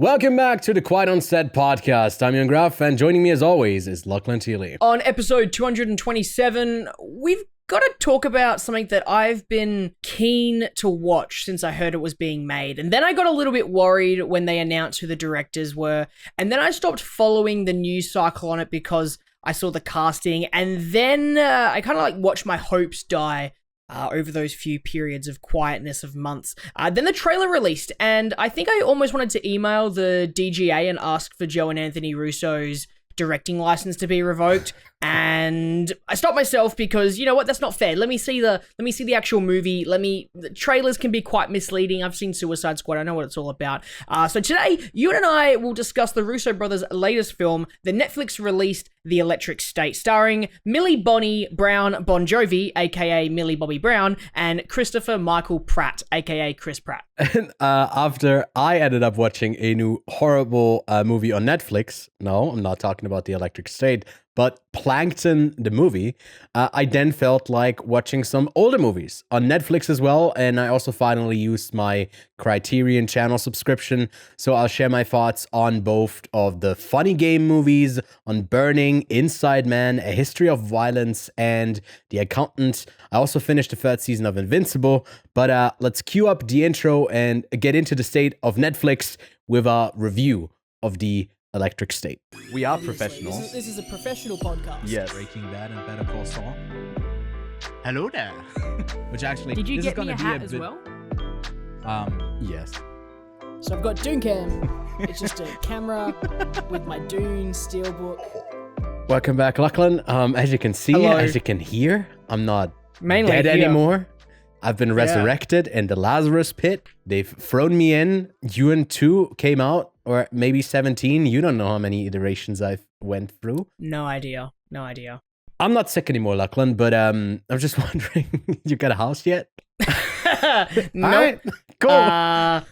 Welcome back to the Quiet on Set podcast. I'm Young Graf, and joining me as always is Lachlan. On episode 227, we've got to talk about something that I've been keen to watch since I heard it was being made. And then I got a little bit worried when they announced who the directors were. And then I stopped following the news cycle on it because I saw the casting. And then I kind of like watched my hopes die over those few periods of quietness of months. Then the trailer released, and I think I almost wanted to email the DGA and ask for Joe and Anthony Russo's directing license to be revoked, and I stopped myself because, you know what, that's not fair. Let me see the actual movie. The trailers can be quite misleading. I've seen Suicide Squad. I know what it's all about. So today, Ewan and I will discuss the Russo Brothers' latest film, the Netflix released The Electric State, starring Millie Bonnie Brown Bon Jovi, aka Millie Bobby Brown, and Christopher Michael Pratt, aka Chris Pratt. And after I ended up watching a new horrible movie on Netflix, no, I'm not talking about The Electric State, but Plankton, the movie, I then felt like watching some older movies on Netflix as well. And I also finally used my Criterion channel subscription. So I'll share my thoughts on both of the Funny Game movies, on Burning, Inside Man, A History of Violence, and The Accountant. I also finished the third season of Invincible. But let's cue up the intro and get into the state of Netflix with a review of The Electric State. We are professionals. This is a professional podcast. Yes. Breaking Bad and Better Call Saul. Hello there. Which actually, Did you this get is gonna me a be hat a as bit, well? Yes. So I've got Dooncam. It's just a camera with my Dune steelbook. Welcome back, Lachlan. As you can see, Hello. as you can hear, I'm not Mainly dead here. anymore. I've been resurrected in the Lazarus pit. They've thrown me in. Ewan 2 came out, or maybe 17. You don't know how many iterations I've went through. No idea. I'm not sick anymore, Lachlan, but I'm just wondering, you got a house yet? No. All right, cool.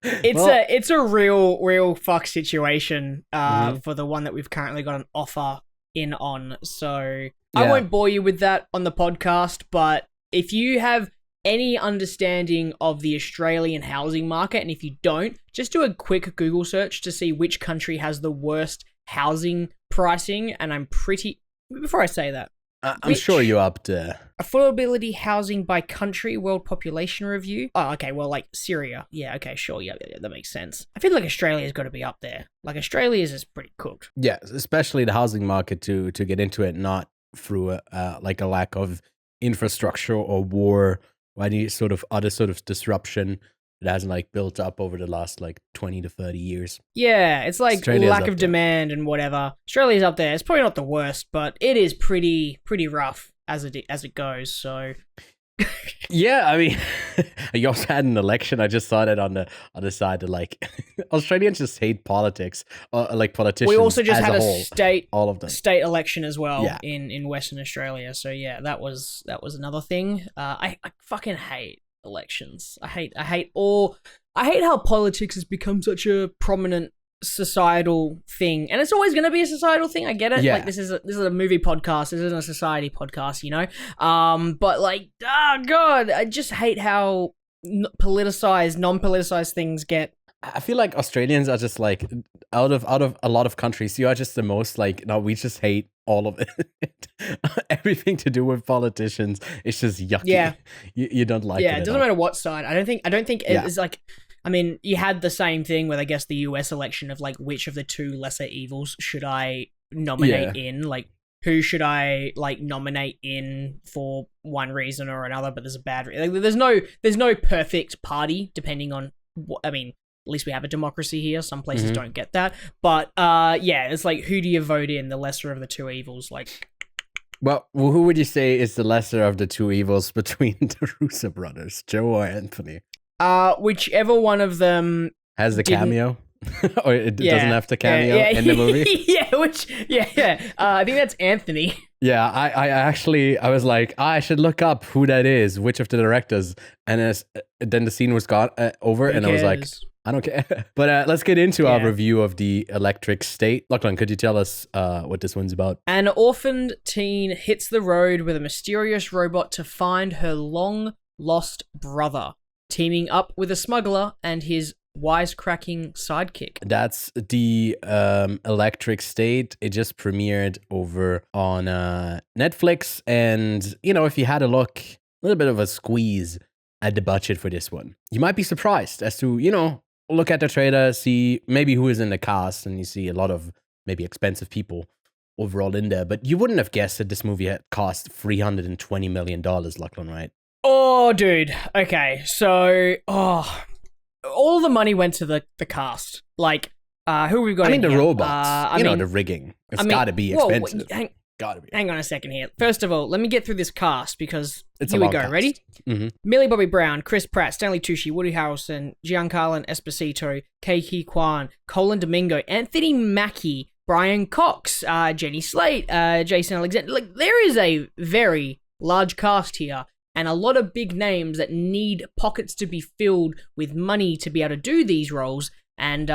It's a real fuck situation for the one that we've currently got an offer in on. So I Yeah. won't bore you with that on the podcast, but if you have any understanding of the Australian housing market, and if you don't, just do a quick Google search to see which country has the worst housing pricing. And before I say that, I'm sure you're up there. affordability housing by country, World Population Review. Oh, okay, well, like Syria. Yeah, okay, sure, yeah, that makes sense. I feel like Australia's got to be up there. Like, Australia's is pretty cooked. Yeah, especially the housing market to get into it, not through a lack of infrastructure or war or any sort of other sort of disruption that hasn't like built up over the last like 20 to 30 years. Yeah, it's like Australia's lack up of there. demand and whatever. Australia's up there. It's probably not the worst, but it is pretty rough as it goes, so... Yeah, I mean, you also had an election. I just saw that on the other side that like Australians just hate politics, like politicians. We also just as had a whole, state all of them. state election as well Yeah. in Western Australia. So yeah, that was another thing. I fucking hate elections. I hate how politics has become such a prominent societal thing, and it's always going to be a societal thing. I get it. Yeah. Like this is a movie podcast. This isn't a society podcast, you know. But like, oh god, I just hate how non-politicized things get. I feel like Australians are just like out of a lot of countries. You are just the most like, no, we just hate all of it. Everything to do with politicians. It's just yucky. Yeah. You don't like it. Yeah, it at doesn't all. matter what side. I don't think Yeah. it's like. I mean, you had the same thing with, I guess, the US election of like, which of the two lesser evils should I nominate in? Like, who should I like nominate in for one reason or another? But there's a bad. Like, there's no perfect party depending on what. I mean, at least we have a democracy here. Some places don't get that. But yeah, it's like, who do you vote in? The lesser of the two evils, like. Well, who would you say is the lesser of the two evils between the Russo brothers, Joe or Anthony? Whichever one of them Has the didn't- cameo? Or it Yeah. doesn't have the cameo in the movie? yeah. I think that's Anthony. Yeah, I was like, I should look up who that is, which of the directors. And then the scene was over, and I was like, cares? I don't care. But let's get into our Yeah. review of The Electric State. Lachlan, could you tell us what this one's about? An orphaned teen hits the road with a mysterious robot to find her long-lost brother. Teaming up with a smuggler and his wisecracking sidekick. That's the Electric State. It just premiered over on Netflix. And, if you had a little bit of a squeeze at the budget for this one, you might be surprised as to, look at the trailer, see maybe who is in the cast, and you see a lot of maybe expensive people overall in there. But you wouldn't have guessed that this movie had cost $320 million, Lachlan, right? Oh, dude. Okay, so all the money went to the cast. Like, who we've got? I mean, in the here? robots. The rigging. It's got to be expensive. Gotta be. Hang on a second here. First of all, let me get through this cast because It's here a we long go. cast. Ready? Mm-hmm. Millie Bobby Brown, Chris Pratt, Stanley Tucci, Woody Harrelson, Giancarlo Esposito, Kei Kwan, Colin Domingo, Anthony Mackie, Brian Cox, Jenny Slate, Jason Alexander. Like, there is a very large cast here and a lot of big names that need pockets to be filled with money to be able to do these roles. And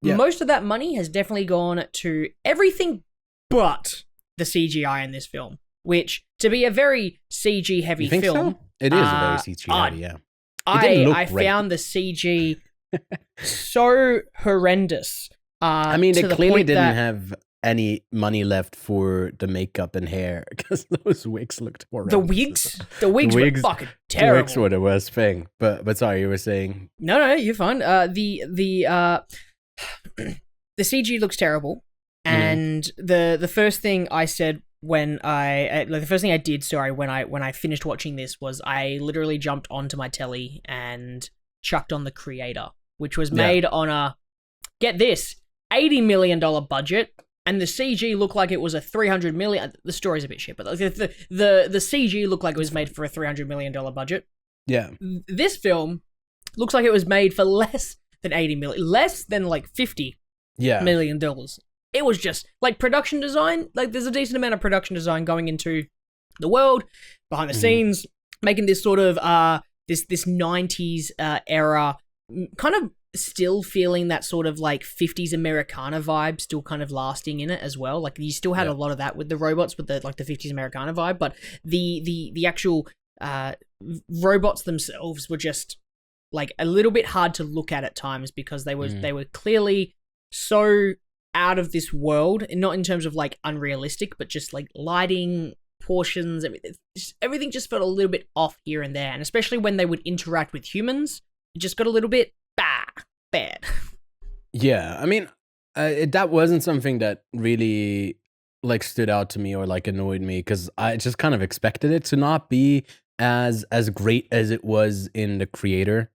most of that money has definitely gone to everything but the CGI in this film, which, to be a very CG heavy You think film, so? It is a very CG heavy, yeah. I found the CG so horrendous. They to the clearly point didn't that have any money left for the makeup and hair because those wigs looked horrendous. the wigs were fucking The terrible. wigs were the worst thing. But sorry, you were saying. No, you're fine. The CG looks terrible, and the first thing I said when the first thing I did, when I finished watching this was I literally jumped onto my telly and chucked on The Creator, which was made on a, get this, $80 million budget, and the CG looked like it was a $300 million. The story's a bit shit, but the CG looked like it was made for a $300 million budget. Yeah. This film looks like it was made for less than 80 million, less than like $50 million. It was just like production design. Like, there's a decent amount of production design going into the world, behind the scenes, making this sort of this 90s era, kind of still feeling that sort of like 50s Americana vibe still kind of lasting in it as well. Like, you still had a lot of that with the robots, with the 50s Americana vibe, but the actual robots themselves were just like a little bit hard to look at times because they were clearly so out of this world, and not in terms of like unrealistic, but just like lighting, portions, everything just felt a little bit off here and there, and especially when they would interact with humans, it just got a little bit bad. Yeah, I mean, that wasn't something that really like stood out to me or like annoyed me, because I just kind of expected it to not be as great as it was in The Creator.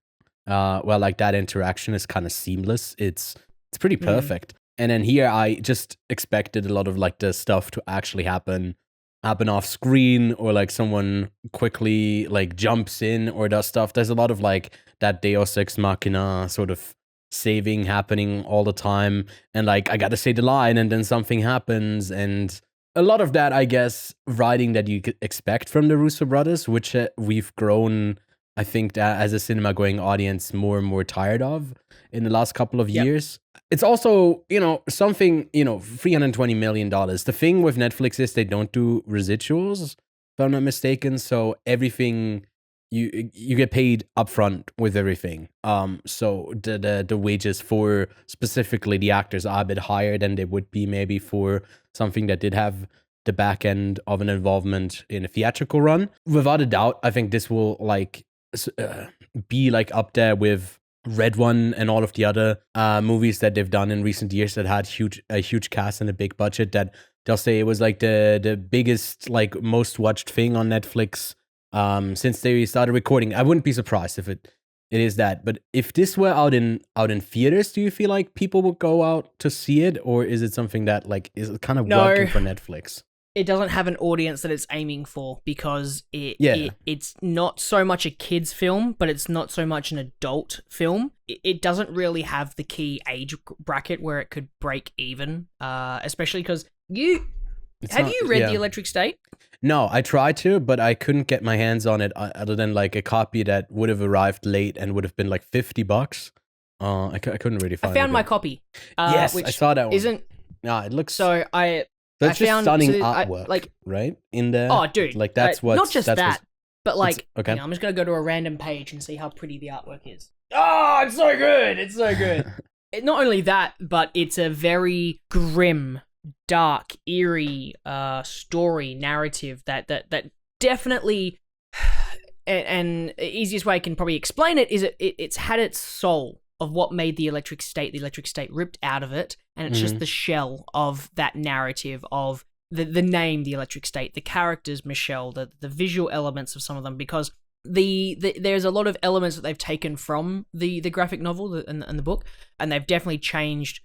Well, like, that interaction is kind of seamless. It's pretty perfect. And then here I just expected a lot of like the stuff to actually happen off screen, or like someone quickly like jumps in or does stuff. There's a lot of like that Deus Ex Machina sort of saving happening all the time, and like I gotta say the line and then something happens, and a lot of that, I guess, writing that you could expect from the Russo Brothers, which we've grown, I think, that as a cinema going audience more and more tired of in the last couple of years. It's also, something, $320 million. The thing with Netflix is they don't do residuals, if I'm not mistaken. So everything, you get paid upfront with everything. So the wages for specifically the actors are a bit higher than they would be maybe for something that did have the back end of an involvement in a theatrical run. Without a doubt, I think this will like be like up there with Red One and all of the other movies that they've done in recent years that had a huge cast and a big budget, that they'll say it was like the biggest, like, most watched thing on Netflix since they started recording. I wouldn't be surprised if it is that. But if this were out in theaters, do you feel like people would go out to see it, or is it something that like is kind of working for Netflix? It doesn't have an audience that it's aiming for, because it's not so much a kid's film, but it's not so much an adult film. It doesn't really have the key age bracket where it could break even, especially because have you read The Electric State? No, I tried to, but I couldn't get my hands on it other than like a copy that would have arrived late and would have been like $50. I couldn't really find it. I found my copy. Yes, which I saw that one. It looks... So that's just stunning artwork, right? In there. Oh, dude. Like, that's what... Not just that, but like... Okay. I'm just going to go to a random page and see how pretty the artwork is. Oh, it's so good. It's so good. Not only that, but it's a very grim, dark, eerie story narrative that definitely, and easiest way I can probably explain it is it's had its soul of what made the electric state ripped out of it, and it's just the shell of that narrative of the name, the electric state, the characters, Michelle, the visual elements of some of them, because there's a lot of elements that they've taken from the graphic novel and the book, and they've definitely changed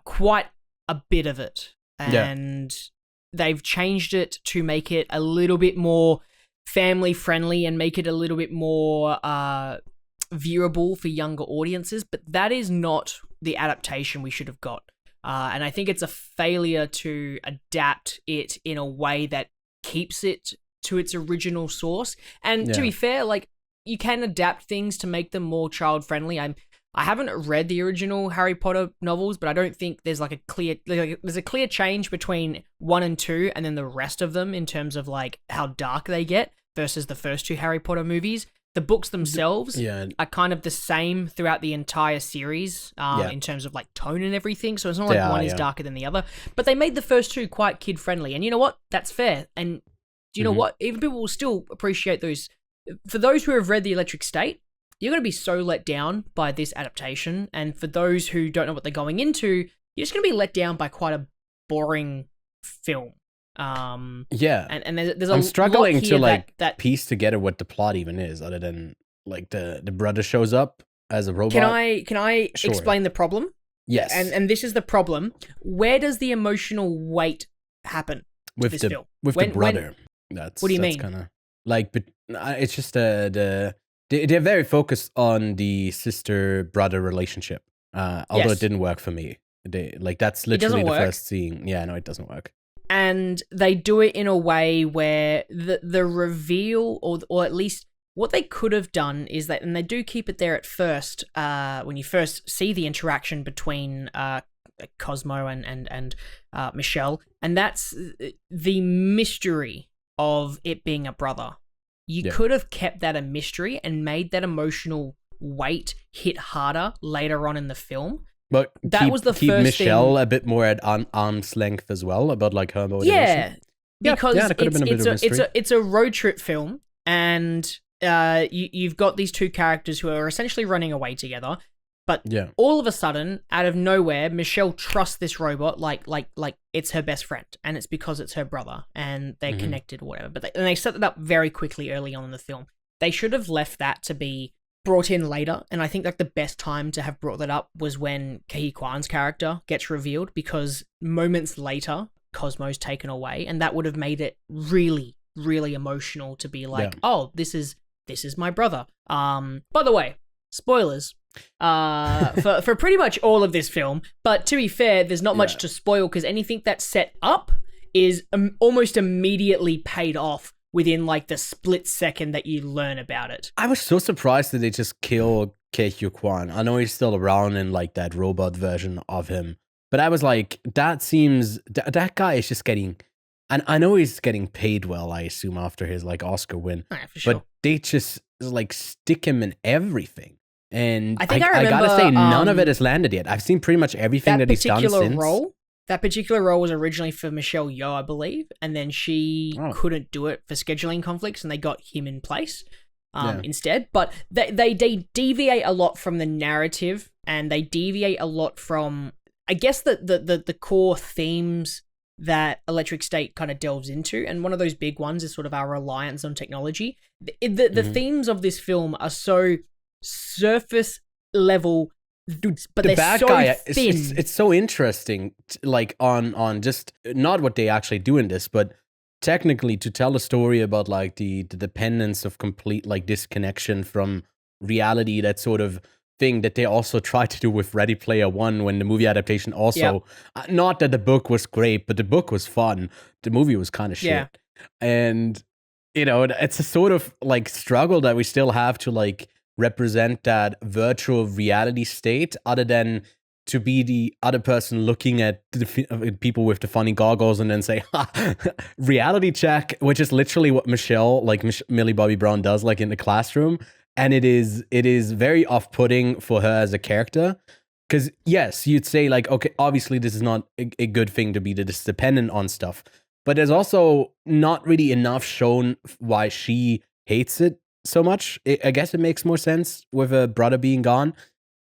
quite a bit of it, and they've changed it to make it a little bit more family friendly and make it a little bit more viewable for younger audiences, but that is not the adaptation we should have got. And I think it's a failure to adapt it in a way that keeps it to its original source. And to be fair, like, you can adapt things to make them more child friendly. I haven't read the original Harry Potter novels, but I don't think there's like there's a clear change between 1 and 2 and then the rest of them in terms of like how dark they get versus the first 2 Harry Potter movies. The books themselves are kind of the same throughout the entire series in terms of like tone and everything. So it's not like one is darker than the other. But they made the first 2 quite kid friendly. And you know what? That's fair. And do you know what? Even people will still appreciate those. For those who have read The Electric State, you're going to be so let down by this adaptation. And for those who don't know what they're going into, you're just going to be let down by quite a boring film. And there's I'm struggling lot here to like that piece together what the plot even is, other than like the brother shows up as a robot. Can I explain the problem? Yes. And this is the problem. Where does the emotional weight happen with this the film? the brother? What do you mean? Kind of like, but it's just they're very focused on the sister brother relationship. Although it didn't work for me. That's literally the first scene. Yeah, no, it doesn't work. And they do it in a way where the reveal, or at least what they could have done is that, and they do keep it there at first, when you first see the interaction between Cosmo and Michelle, and that's the mystery of it being a brother. You could have kept that a mystery and made that emotional weight hit harder later on in the film. But that was the keep first Michelle thing. A bit more at arm's length as well, about like her motivation. Because that could have been a bit of a mystery. it's a road trip film, and you've got these 2 characters who are essentially running away together. But all of a sudden, out of nowhere, Michelle trusts this robot like it's her best friend, and it's because it's her brother, and they're connected or whatever. But they set that up very quickly early on in the film. They should have left that to be brought in later, and I think like the best time to have brought that up was when Ke Kwan's character gets revealed, because moments later Cosmo's taken away, and that would have made it really, really emotional to be like, oh, this is my brother. By the way, spoilers for pretty much all of this film, but to be fair, there's not much to spoil, because anything that's set up is almost immediately paid off within like the split second that you learn about it. I was so surprised that they just killed Ke Kwan. I know he's still around in like that robot version of him, but I was like, that seems that guy is just getting, and I know he's getting paid well, I assume, after his like Oscar win. For sure. But they just like stick him in everything. And I think I gotta say, none of it has landed yet. I've seen pretty much everything that he's done since. That particular role was originally for Michelle Yeoh, I believe, and then she couldn't do it for scheduling conflicts, and they got him in place instead. But they deviate a lot from the narrative, and they deviate a lot from, I guess, the core themes that Electric State kind of delves into. And one of those big ones is sort of our reliance on technology. The themes of this film are so surface level, dude, but the they're bad so guy, thin. it's so interesting, like on just not what they actually do in this, but technically to tell a story about like the dependence of complete like disconnection from reality, that sort of thing that they also tried to do with Ready Player One, when the movie adaptation also, not that the book was great, but the book was fun. The movie was kind of shit. And, you know, it's a sort of like struggle that we still have to like represent that virtual reality state, other than to be the other person looking at the people with the funny goggles and then say, ha, reality check, which is literally what Michelle, like Millie Bobby Brown does like in the classroom. and it is very off-putting for her as a character. Because yes, you'd say like, okay, obviously this is not a good thing to be this dependent on stuff, but there's also not really enough shown why she hates it so much. I guess it makes more sense with her brother being gone,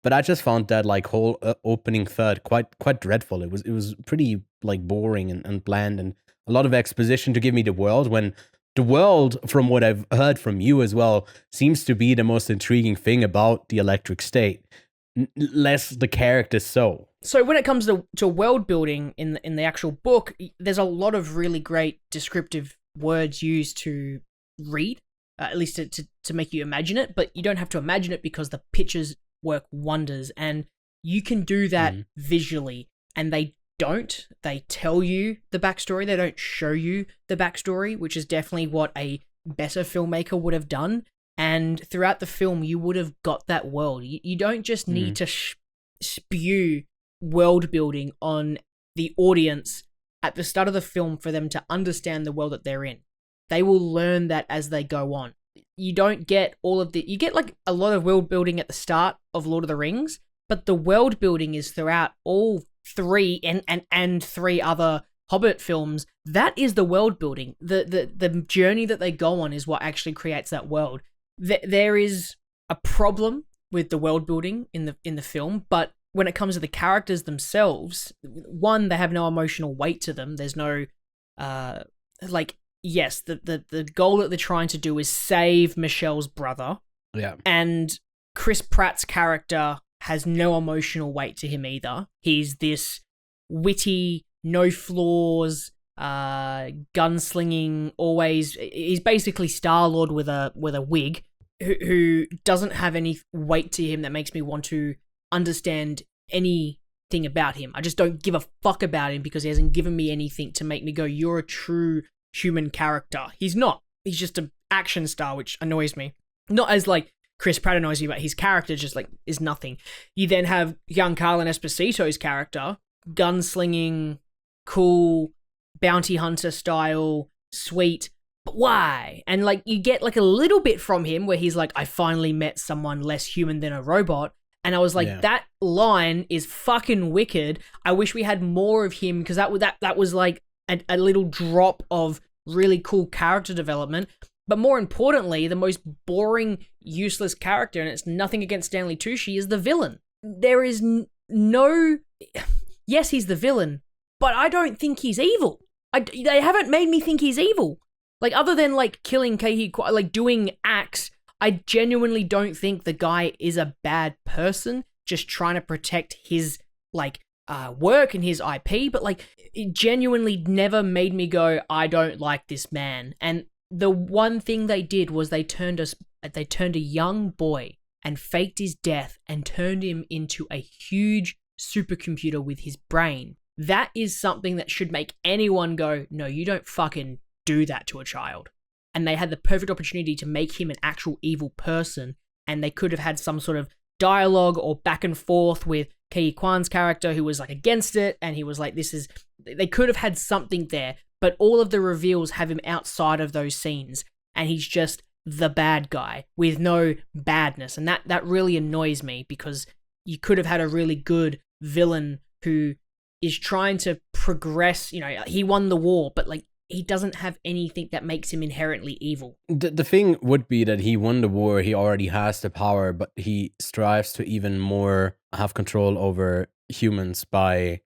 but I just found that like whole opening third quite dreadful. It was pretty like boring and bland, and a lot of exposition to give me the world, when the world, from what I've heard from you as well, seems to be the most intriguing thing about the Electric State. Less the characters so. So when it comes to world building in the actual book, there's a lot of really great descriptive words used to read, at least to make you imagine it, but you don't have to imagine it because the pictures work wonders, and you can do that visually, and they tell you the backstory, they don't show you the backstory, which is definitely what a better filmmaker would have done. And throughout the film, you would have got that world. You don't just need to spew world building on the audience at the start of the film for them to understand the world that they're in. They will learn that as they go on. You don't get you get like a lot of world building at the start of Lord of the Rings, but the world building is throughout all three and three other Hobbit films. That is the world building. The journey that they go on is what actually creates that world. There is a problem with the world building in the film, but when it comes to the characters themselves, one, they have no emotional weight to them. There's no yes, the goal that they're trying to do is save Michelle's brother. Yeah. And Chris Pratt's character has no emotional weight to him either. He's this witty, no flaws, gunslinging, he's basically Star-Lord with a wig, who doesn't have any weight to him that makes me want to understand anything about him. I just don't give a fuck about him because he hasn't given me anything to make me go, you're a true human character. He's not. He's just an action star, which annoys me. Not as like Chris Pratt annoys me, but his character just like is nothing. You then have Giancarlo Esposito's character, gunslinging, cool, bounty hunter style, sweet, but why? And like you get like a little bit from him where he's like, I finally met someone less human than a robot. And I was like, that line is fucking wicked. I wish we had more of him, because that was like a little drop of really cool character development. But more importantly, the most boring, useless character, and it's nothing against Stanley Tucci, is the villain. There is no... Yes, he's the villain, but I don't think he's evil. They haven't made me think he's evil. Like, other than, like, killing Cate, like, doing acts, I genuinely don't think the guy is a bad person, just trying to protect his, like, work and his IP, but, like, it genuinely never made me go, I don't like this man. And the one thing they did was they turned a young boy and faked his death and turned him into a huge supercomputer with his brain. That is something that should make anyone go, no, you don't fucking do that to a child. And they had the perfect opportunity to make him an actual evil person, and they could have had some sort of dialogue or back and forth with Ke Kwan's character, who was like against it, and he was like, they could have had something there, but all of the reveals have him outside of those scenes, and he's just the bad guy with no badness, and that really annoys me, because you could have had a really good villain who is trying to progress. You know, he won the war, but like he doesn't have anything that makes him inherently evil. The thing would be that he won the war, he already has the power, but he strives to even more have control over humans by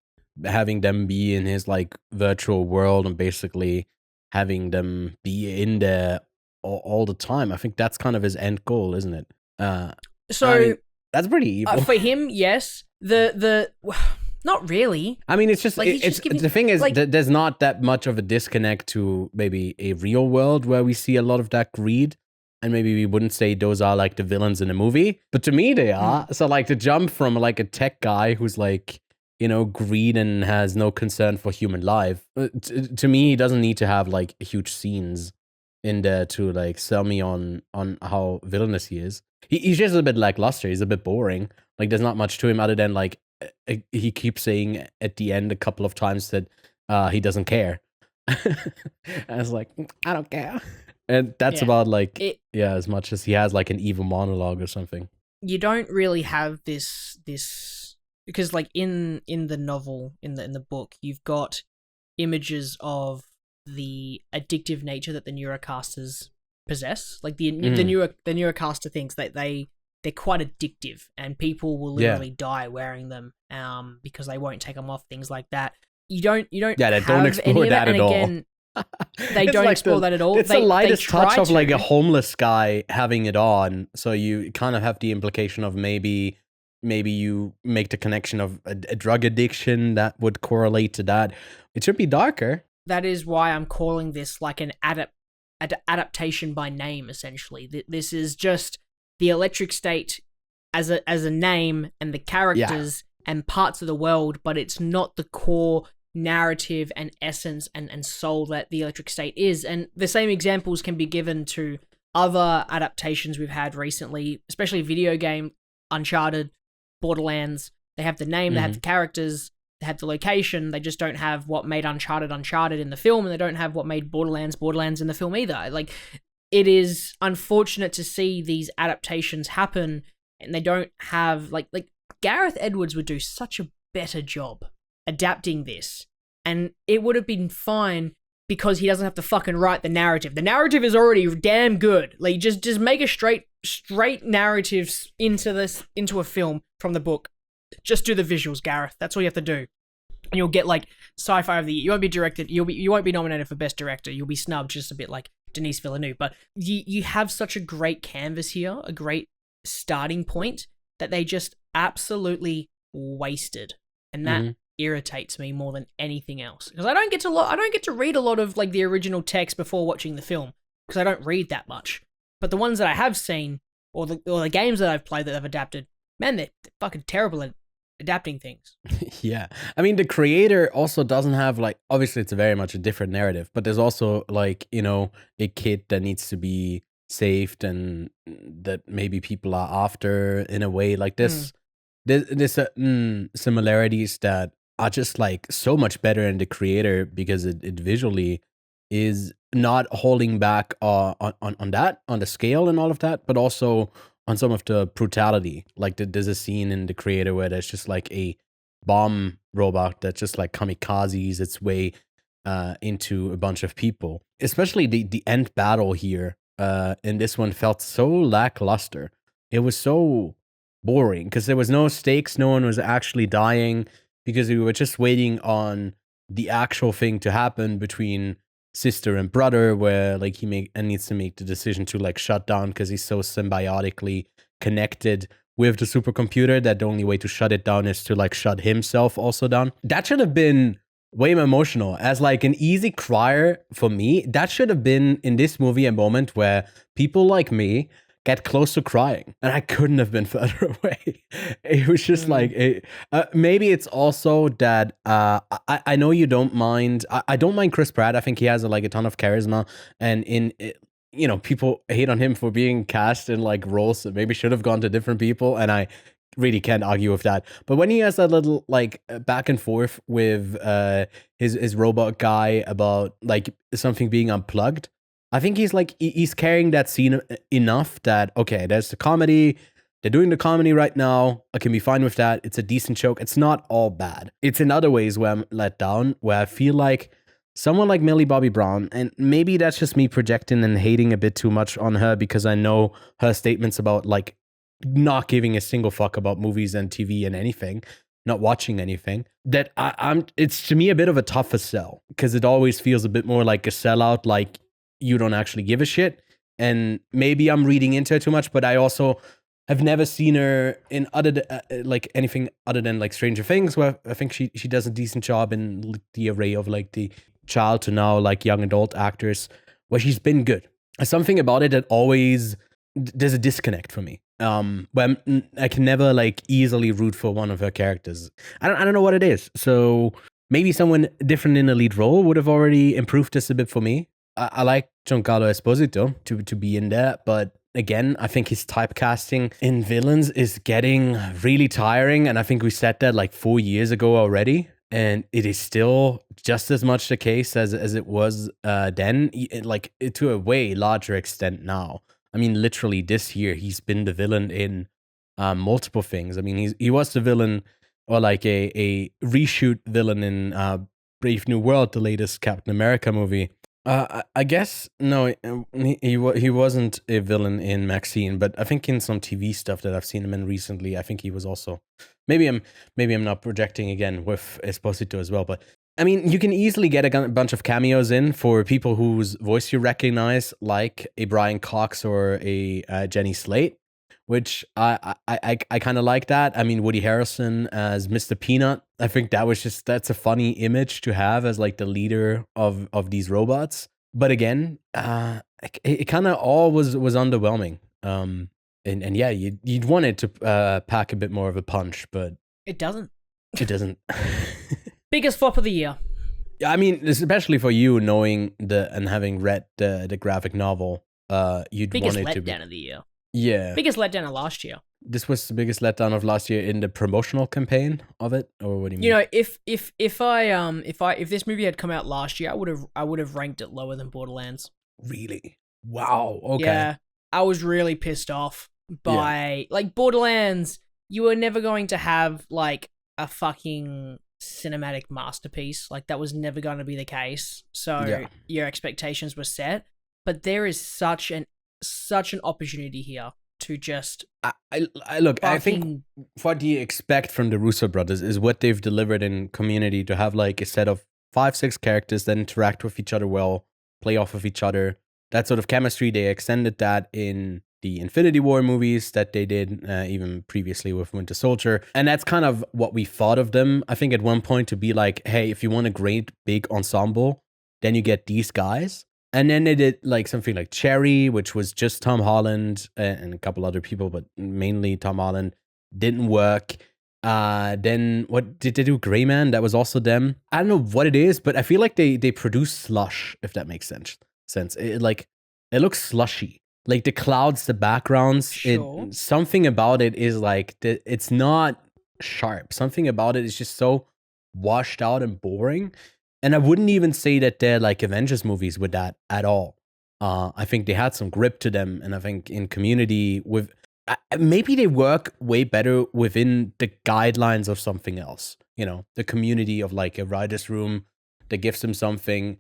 having them be in his like virtual world and basically having them be in there all the time. I think that's kind of his end goal, isn't it? That's pretty evil. For him, yes. Not really. I mean, it's just, like, the thing is, like, there's not that much of a disconnect to maybe a real world where we see a lot of that greed. And maybe we wouldn't say those are like the villains in the movie, but to me they are. So like the jump from like a tech guy who's like, you know, greed and has no concern for human life. To me, he doesn't need to have like huge scenes in there to like sell me on how villainous he is. He's just a bit lackluster. He's a bit boring. Like there's not much to him other than like, he keeps saying at the end a couple of times that he doesn't care. I was like, I don't care. And that's Yeah. about like, It- as much as he has like an evil monologue or something. You don't really have this because like in the novel, in the book, you've got images of the addictive nature that the neurocasters possess. Like the neurocaster thinks that they're quite addictive, and people will literally die wearing them because they won't take them off, things like that. You don't They have don't explore any of that it. at And all. again, they It's don't like explore that at all. It's they, the lightest they try touch of like to. a homeless guy having it on. So you kind of have the implication of maybe you make the connection of a drug addiction that would correlate to that. It should be darker. That is why I'm calling this like an adaptation by name, essentially. This is just the electric state as a name and the characters and parts of the world, but it's not the core narrative and essence and soul that the electric state is. And the same examples can be given to other adaptations we've had recently, especially video game, Uncharted, Borderlands. They have the name, they have the characters, they have the location, they just don't have what made Uncharted in the film, and they don't have what made Borderlands in the film either. Like, it is unfortunate to see these adaptations happen, and they don't have, like Gareth Edwards would do such a better job adapting this, and it would have been fine because he doesn't have to fucking write the narrative. The narrative is already damn good. Like, just make a straight narratives into a film from the book. Just do the visuals, Gareth. That's all you have to do. And you'll get like sci-fi of the year. You won't be directed. You won't be nominated for best director. You'll be snubbed just a bit like Denis Villeneuve. But you have such a great canvas here, a great starting point that they just absolutely wasted. And that irritates me more than anything else, because I don't get to read a lot of like the original text before watching the film, because I don't read that much. But the ones that I have seen, or the games that I've played that I've adapted, man, they're fucking terrible at adapting things. Yeah. I mean, the creator also doesn't have like, obviously it's very much a different narrative, but there's also like, you know, a kid that needs to be saved and that maybe people are after in a way like this. There's certain similarities that are just like so much better in the creator, because it visually is not holding back on the scale and all of that, but also on some of the brutality. Like there's a scene in the creator where there's just like a bomb robot that just like kamikazes its way into a bunch of people. Especially the end battle here in this one felt so lackluster. It was so boring because there was no stakes. No one was actually dying, because we were just waiting on the actual thing to happen between sister and brother, where like he needs to make the decision to like shut down because he's so symbiotically connected with the supercomputer that the only way to shut it down is to like shut himself also down. That should have been way more emotional. As like an easy crier for me, that should have been in this movie a moment where people like me get close to crying, and I couldn't have been further away. It was just like maybe it's also that I know you don't mind. I don't mind Chris Pratt. I think he has like a ton of charisma, and you know, people hate on him for being cast in like roles that maybe should have gone to different people, and I really can't argue with that. But when he has that little like back and forth with his robot guy about like something being unplugged, I think he's carrying that scene enough that, okay, there's the comedy. They're doing the comedy right now. I can be fine with that. It's a decent joke. It's not all bad. It's in other ways where I'm let down, where I feel like someone like Millie Bobby Brown, and maybe that's just me projecting and hating a bit too much on her because I know her statements about like not giving a single fuck about movies and TV and anything, not watching anything, that it's to me a bit of a tougher sell, because it always feels a bit more like a sellout, like you don't actually give a shit. And maybe I'm reading into it too much, but I also have never seen her in like anything other than like Stranger Things, where I think she does a decent job in the array of like the child to now like young adult actors, where she's been good. There's something about it that always, there's a disconnect for me. Where I can never like easily root for one of her characters. I don't know what it is. So maybe someone different in a lead role would have already improved this a bit for me. I like Giancarlo Esposito to be in there, but again, I think his typecasting in villains is getting really tiring, and I think we said that like 4 years ago already. and it is still just as much the case as it was then, like to a way larger extent now. I mean, literally this year he's been the villain in multiple things. I mean, he was the villain, or like a reshoot villain in Brave New World, the latest Captain America movie. I guess no, he wasn't a villain in Maxine, but I think in some TV stuff that I've seen him in recently, I think he was also. Maybe I'm not projecting again with Esposito as well, but I mean, you can easily get a bunch of cameos in for people whose voice you recognize, like a Brian Cox or a Jenny Slate, which I kind of like that. I mean, Woody Harrelson as Mr. Peanut, I think that's a funny image to have as like the leader of these robots. But again, it kind of all was underwhelming. And yeah, you'd want it to pack a bit more of a punch, but it doesn't. It doesn't. Biggest flop of the year. I mean, especially for you, knowing and having read the graphic novel, you'd biggest want it to be letdown of the year. Yeah. Biggest letdown of last year. This was the biggest letdown of last year in the promotional campaign of it, or what do you mean? You know, if this movie had come out last year, I would have ranked it lower than Borderlands. Really? Wow. Okay. Yeah, I was really pissed off by like Borderlands. You were never going to have like a fucking cinematic masterpiece. Like that was never going to be the case. So your expectations were set, but there is such an opportunity here to just I look, I think what you expect from the Russo brothers is what they've delivered in Community, to have like a set of 5-6 characters that interact with each other well, play off of each other. That sort of chemistry, they extended that in the Infinity War movies that they did, even previously with Winter Soldier. And that's kind of what we thought of them, I think, at one point, to be like, hey, if you want a great big ensemble, then you get these guys. And then they did like something like Cherry, which was just Tom Holland and a couple other people, but mainly Tom Holland. Didn't work. Then what did they do? Gray Man, that was also them. I don't know what it is, but I feel like they produce slush, if that makes sense. It looks slushy. Like the clouds, the backgrounds, Sure. Something about it is like it's not sharp. Something about it is just so washed out and boring. And I wouldn't even say that they're like Avengers movies with that at all. I think they had some grip to them, and I think in Community with maybe they work way better within the guidelines of something else. You know, the community of like a writer's room that gives them something.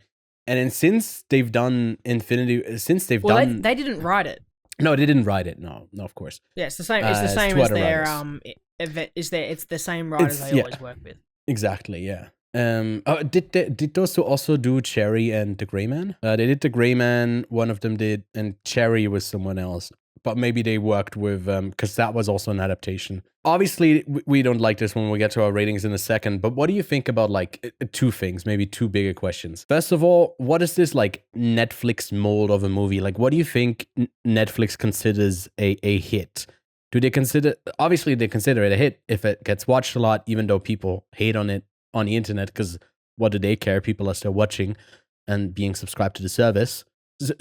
And then since they've done Infinity, they didn't write it. No, they didn't write it. No, of course. Yeah, it's the same. It's the same as their It's the same writers they always work with. Exactly. Yeah. Did those two also do Cherry and the Gray Man? They did the Gray Man. One of them did, and Cherry was someone else. But maybe they worked with because that was also an adaptation. Obviously, we don't like this when we get to our ratings in a second. But what do you think about like two things, maybe two bigger questions? First of all, what is this like Netflix mold of a movie? Like, what do you think Netflix considers a hit? Do they consider? Obviously, they consider it a hit if it gets watched a lot, even though people hate on it on the internet, because what do they care? People are still watching and being subscribed to the service.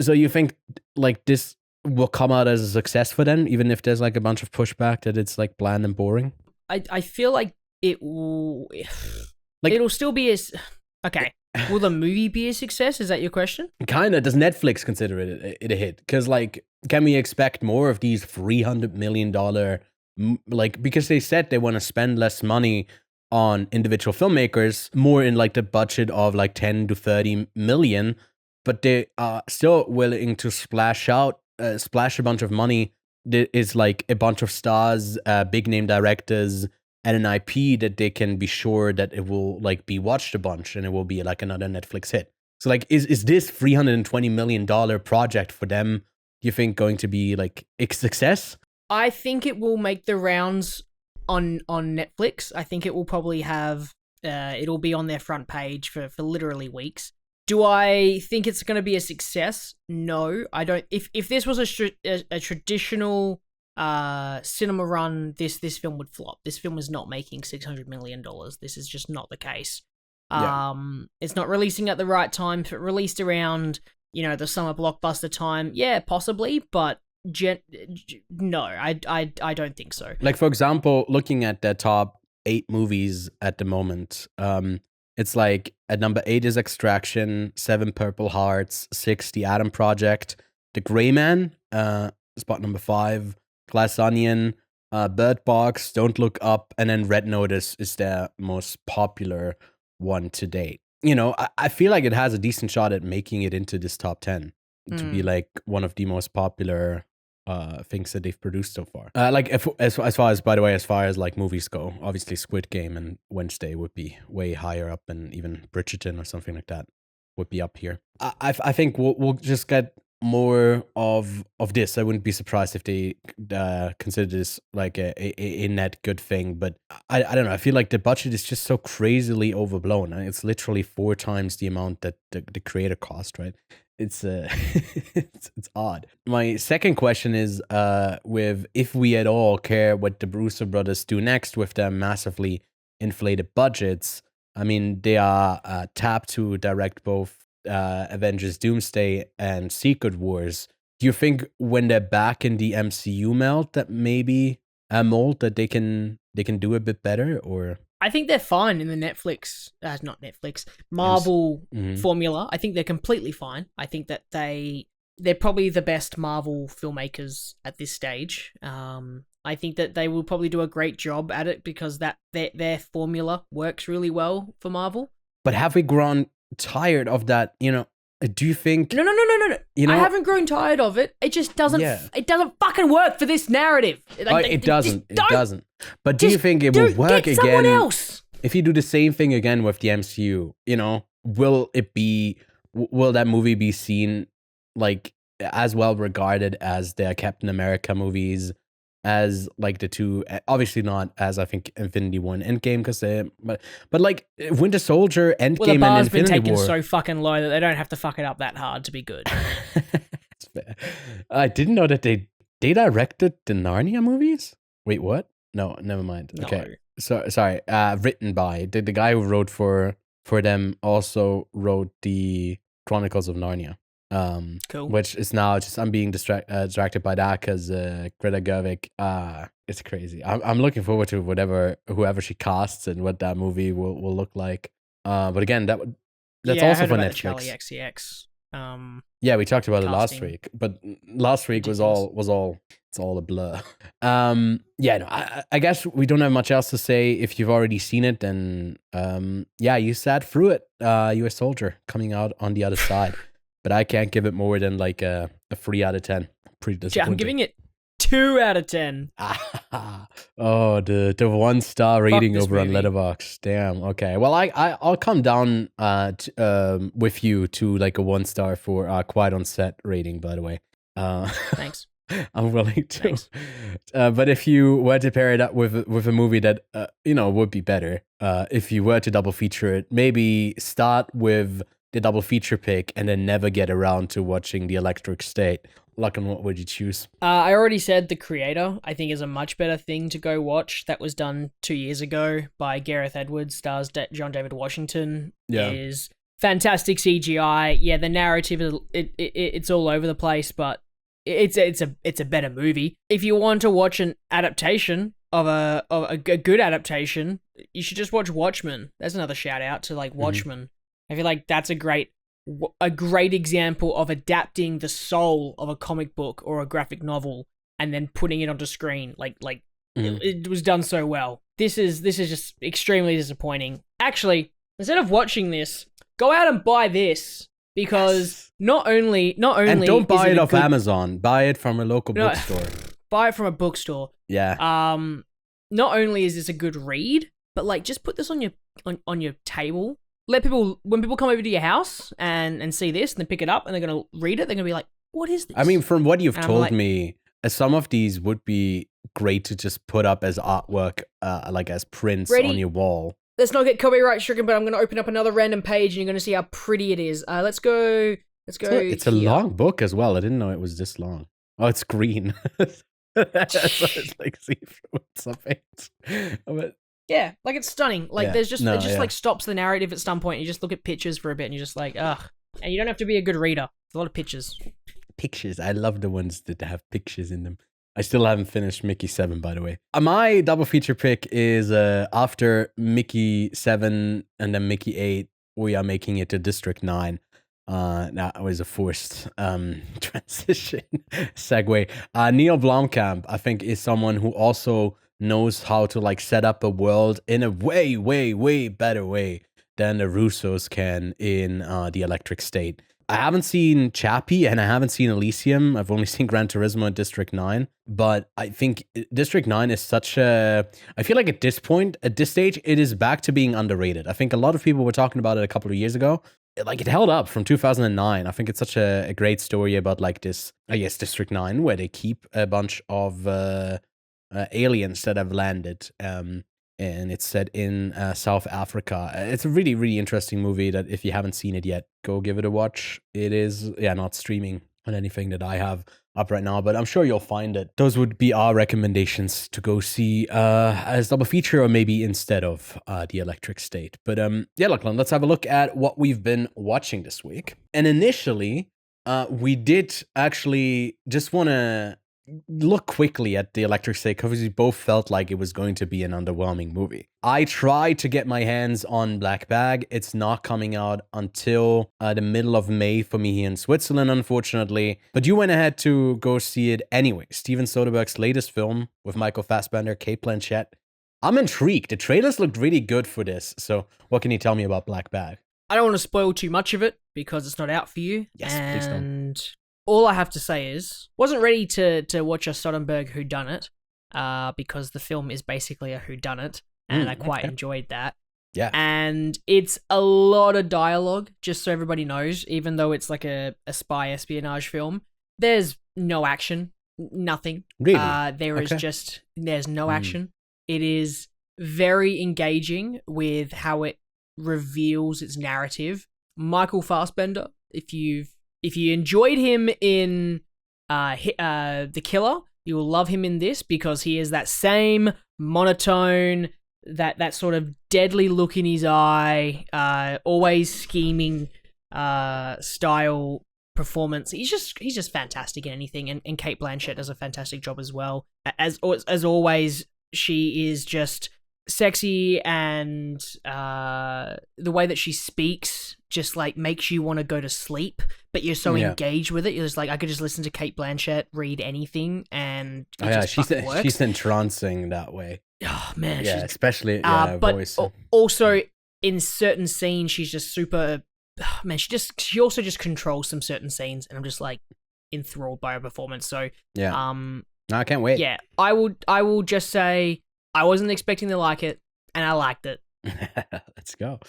So you think like this will come out as a success for them, even if there's like a bunch of pushback that it's like bland and boring? I feel like it will, like it'll still be as okay. Will the movie be a success? Is that your question? Kinda. Does Netflix consider it a hit? Because like, can we expect more of these $300 million? Like, because they said they want to spend less money on individual filmmakers, more in like the budget of like 10 to 30 million, but they are still willing to splash a bunch of money. There is like a bunch of stars, big name directors, and an IP that they can be sure that it will like be watched a bunch and it will be like another Netflix hit. So like, is this $320 million project for them, do you think, going to be like a success? I think it will make the rounds on Netflix. I think it will probably have it'll be on their front page for literally weeks. Do I think it's going to be a success? No, I don't. If this was a traditional cinema run, this film would flop. This film is not making $600 million. This is just not the case. It's not releasing at the right time. If it released around, the summer blockbuster time, yeah, possibly, but no, I don't think so. Like, for example, looking at their top 8 movies at the moment. It's like at number 8 is Extraction, 7 Purple Hearts, 6 The Adam Project, The Gray Man, spot number 5, Glass Onion, Bird Box, Don't Look Up, and then Red Notice is their most popular one to date. You know, I feel like it has a decent shot at making it into this top 10 to be like one of the most popular things that they've produced so far. Like as far as like movies go, obviously Squid Game and Wednesday would be way higher up, and even Bridgerton or something like that would be up here. I think we'll just get more of this. I wouldn't be surprised if they consider this like a net good thing, but I don't know. I feel like the budget is just so crazily overblown. It's literally 4 times the amount that the creator cost, right? It's it's odd. My second question is with if we at all care what the Russo Brothers do next with their massively inflated budgets. I mean, they are tapped to direct both Avengers Doomsday and Secret Wars. Do you think when they're back in the MCU mold that maybe mold that they can do a bit better? Or I think they're fine in the not Netflix, Marvel formula. I think they're completely fine. I think that they're probably the best Marvel filmmakers at this stage. I think that they will probably do a great job at it because that their formula works really well for Marvel. But have we grown tired of that? You know, do you think? No. You know, I haven't grown tired of it. It just doesn't. Yeah. It doesn't fucking work for this narrative. Like, it doesn't. It doesn't. But do you think it will work get someone again? Else. If you do the same thing again with the MCU, you know, will that movie be seen like as well regarded as their Captain America movies, as like the two, obviously not as I think Infinity War and Endgame, because but like Winter Soldier, Endgame, well, the bar's and Infinity been taken War so fucking low that they don't have to fuck it up that hard to be good. That's fair. I didn't know that they directed the Narnia movies. Wait, what? No, never mind. No. Okay, so sorry. Written by the guy who wrote for them also wrote the Chronicles of Narnia. Cool. Which is now just I'm being distracted by that because Greta Gerwig. It's crazy. I'm looking forward to whoever she casts and what that movie will look like. But again, that's also for Netflix. Charlie XCX. Yeah, we talked about it last casting. week, but last week was all a blur. Yeah, no, I guess we don't have much else to say. If you've already seen it, then yeah, you sat through it. You're a soldier coming out on the other side. But I can't give it more than like a 3 out of 10. Pretty disappointing. I'm giving it 2 out of 10. Oh, the 1-star rating over on movie. Letterboxd. Damn. Okay. Well, I'll come down with you to like a 1-star for Quiet on Set rating. By the way. Thanks. I'm willing to. But if you were to pair it up with a movie that would be better, if you were to double feature it, maybe start with the double feature pick and then never get around to watching The Electric State. Lachlan, what would you choose? I already said The Creator, I think, is a much better thing to go watch. That was done 2 years ago by Gareth Edwards, stars John David Washington. Yeah. Is fantastic CGI. Yeah, the narrative is it's all over the place, but it's a better movie. If you want to watch an adaptation of a good adaptation, you should just watch Watchmen. There's another shout out to like Watchmen. I feel like that's a great example of adapting the soul of a comic book or a graphic novel and then putting it onto screen. It was done so well. This is just extremely disappointing. Actually, instead of watching this, go out and buy this, because not only and don't buy it off good, Amazon. Buy it from a local bookstore. Buy it from a bookstore. Yeah. Not only is this a good read, but like just put this on your table. Let people, when people come over to your house and see this and they pick it up and they're going to read it, they're going to be like, what is this? I mean, from what you've told me, some of these would be great to just put up as artwork, like as prints on your wall. Let's not get copyright stricken, but I'm going to open up another random page and you're going to see how pretty it is. Let's go. It's a long book as well. I didn't know it was this long. Oh, it's green. So it's like see-through something. But yeah, like it's stunning. Like it just like stops the narrative at some point. You just look at pictures for a bit and you're just like, ugh. And you don't have to be a good reader. It's a lot of pictures. Pictures. I love the ones that have pictures in them. I still haven't finished Mickey 7, by the way. My double feature pick is after Mickey 7 and then Mickey 8, we are making it to District 9. That was a forced transition segue. Neil Blomkamp, I think, is someone who also knows how to like set up a world in a way, way, way better way than the Russos can in The Electric State. I haven't seen Chappie and I haven't seen Elysium. I've only seen Gran Turismo and District 9. But I think District 9 is such a... I feel like at this point, at this stage, it is back to being underrated. I think a lot of people were talking about it a couple of years ago. Like, it held up from 2009. I think it's such a great story about like this, I guess, District 9, where they keep a bunch of aliens that have landed. And it's set in South Africa. It's a really, really interesting movie that if you haven't seen it yet, go give it a watch. It is, not streaming on anything that I have up right now, but I'm sure you'll find it. Those would be our recommendations to go see as double feature or maybe instead of The Electric State. But Lachlan, let's have a look at what we've been watching this week. And initially, we did actually just want to look quickly at The Electric State because we both felt like it was going to be an underwhelming movie. I tried to get my hands on Black Bag. It's not coming out until the middle of May for me here in Switzerland, unfortunately. But you went ahead to go see it anyway. Steven Soderbergh's latest film with Michael Fassbender, Cate Blanchett. I'm intrigued. The trailers looked really good for this. So what can you tell me about Black Bag? I don't want to spoil too much of it because it's not out for you. Yes, please don't. All I have to say is, wasn't ready to watch a Soderbergh whodunit, because the film is basically a whodunit, and I quite enjoyed that. Yeah. And it's a lot of dialogue, just so everybody knows, even though it's like a spy espionage film. There's no action, nothing. Really? There's no action. It is very engaging with how it reveals its narrative. Michael Fassbender, if you enjoyed him in The Killer, you will love him in this because he is that same monotone, that sort of deadly look in his eye, always scheming style performance. He's just fantastic in anything, and Cate Blanchett does a fantastic job as well. As always, she is just sexy, and the way that she speaks just like makes you want to go to sleep, but you're so engaged with it. You're just like, I could just listen to Cate Blanchett read anything, and she's entrancing that way. Oh man, especially but voice. Also in certain scenes, she's just super. Oh, man, she also just controls some certain scenes, and I'm just like enthralled by her performance. So no, I can't wait. Yeah, I will just say I wasn't expecting to like it, and I liked it. Let's go.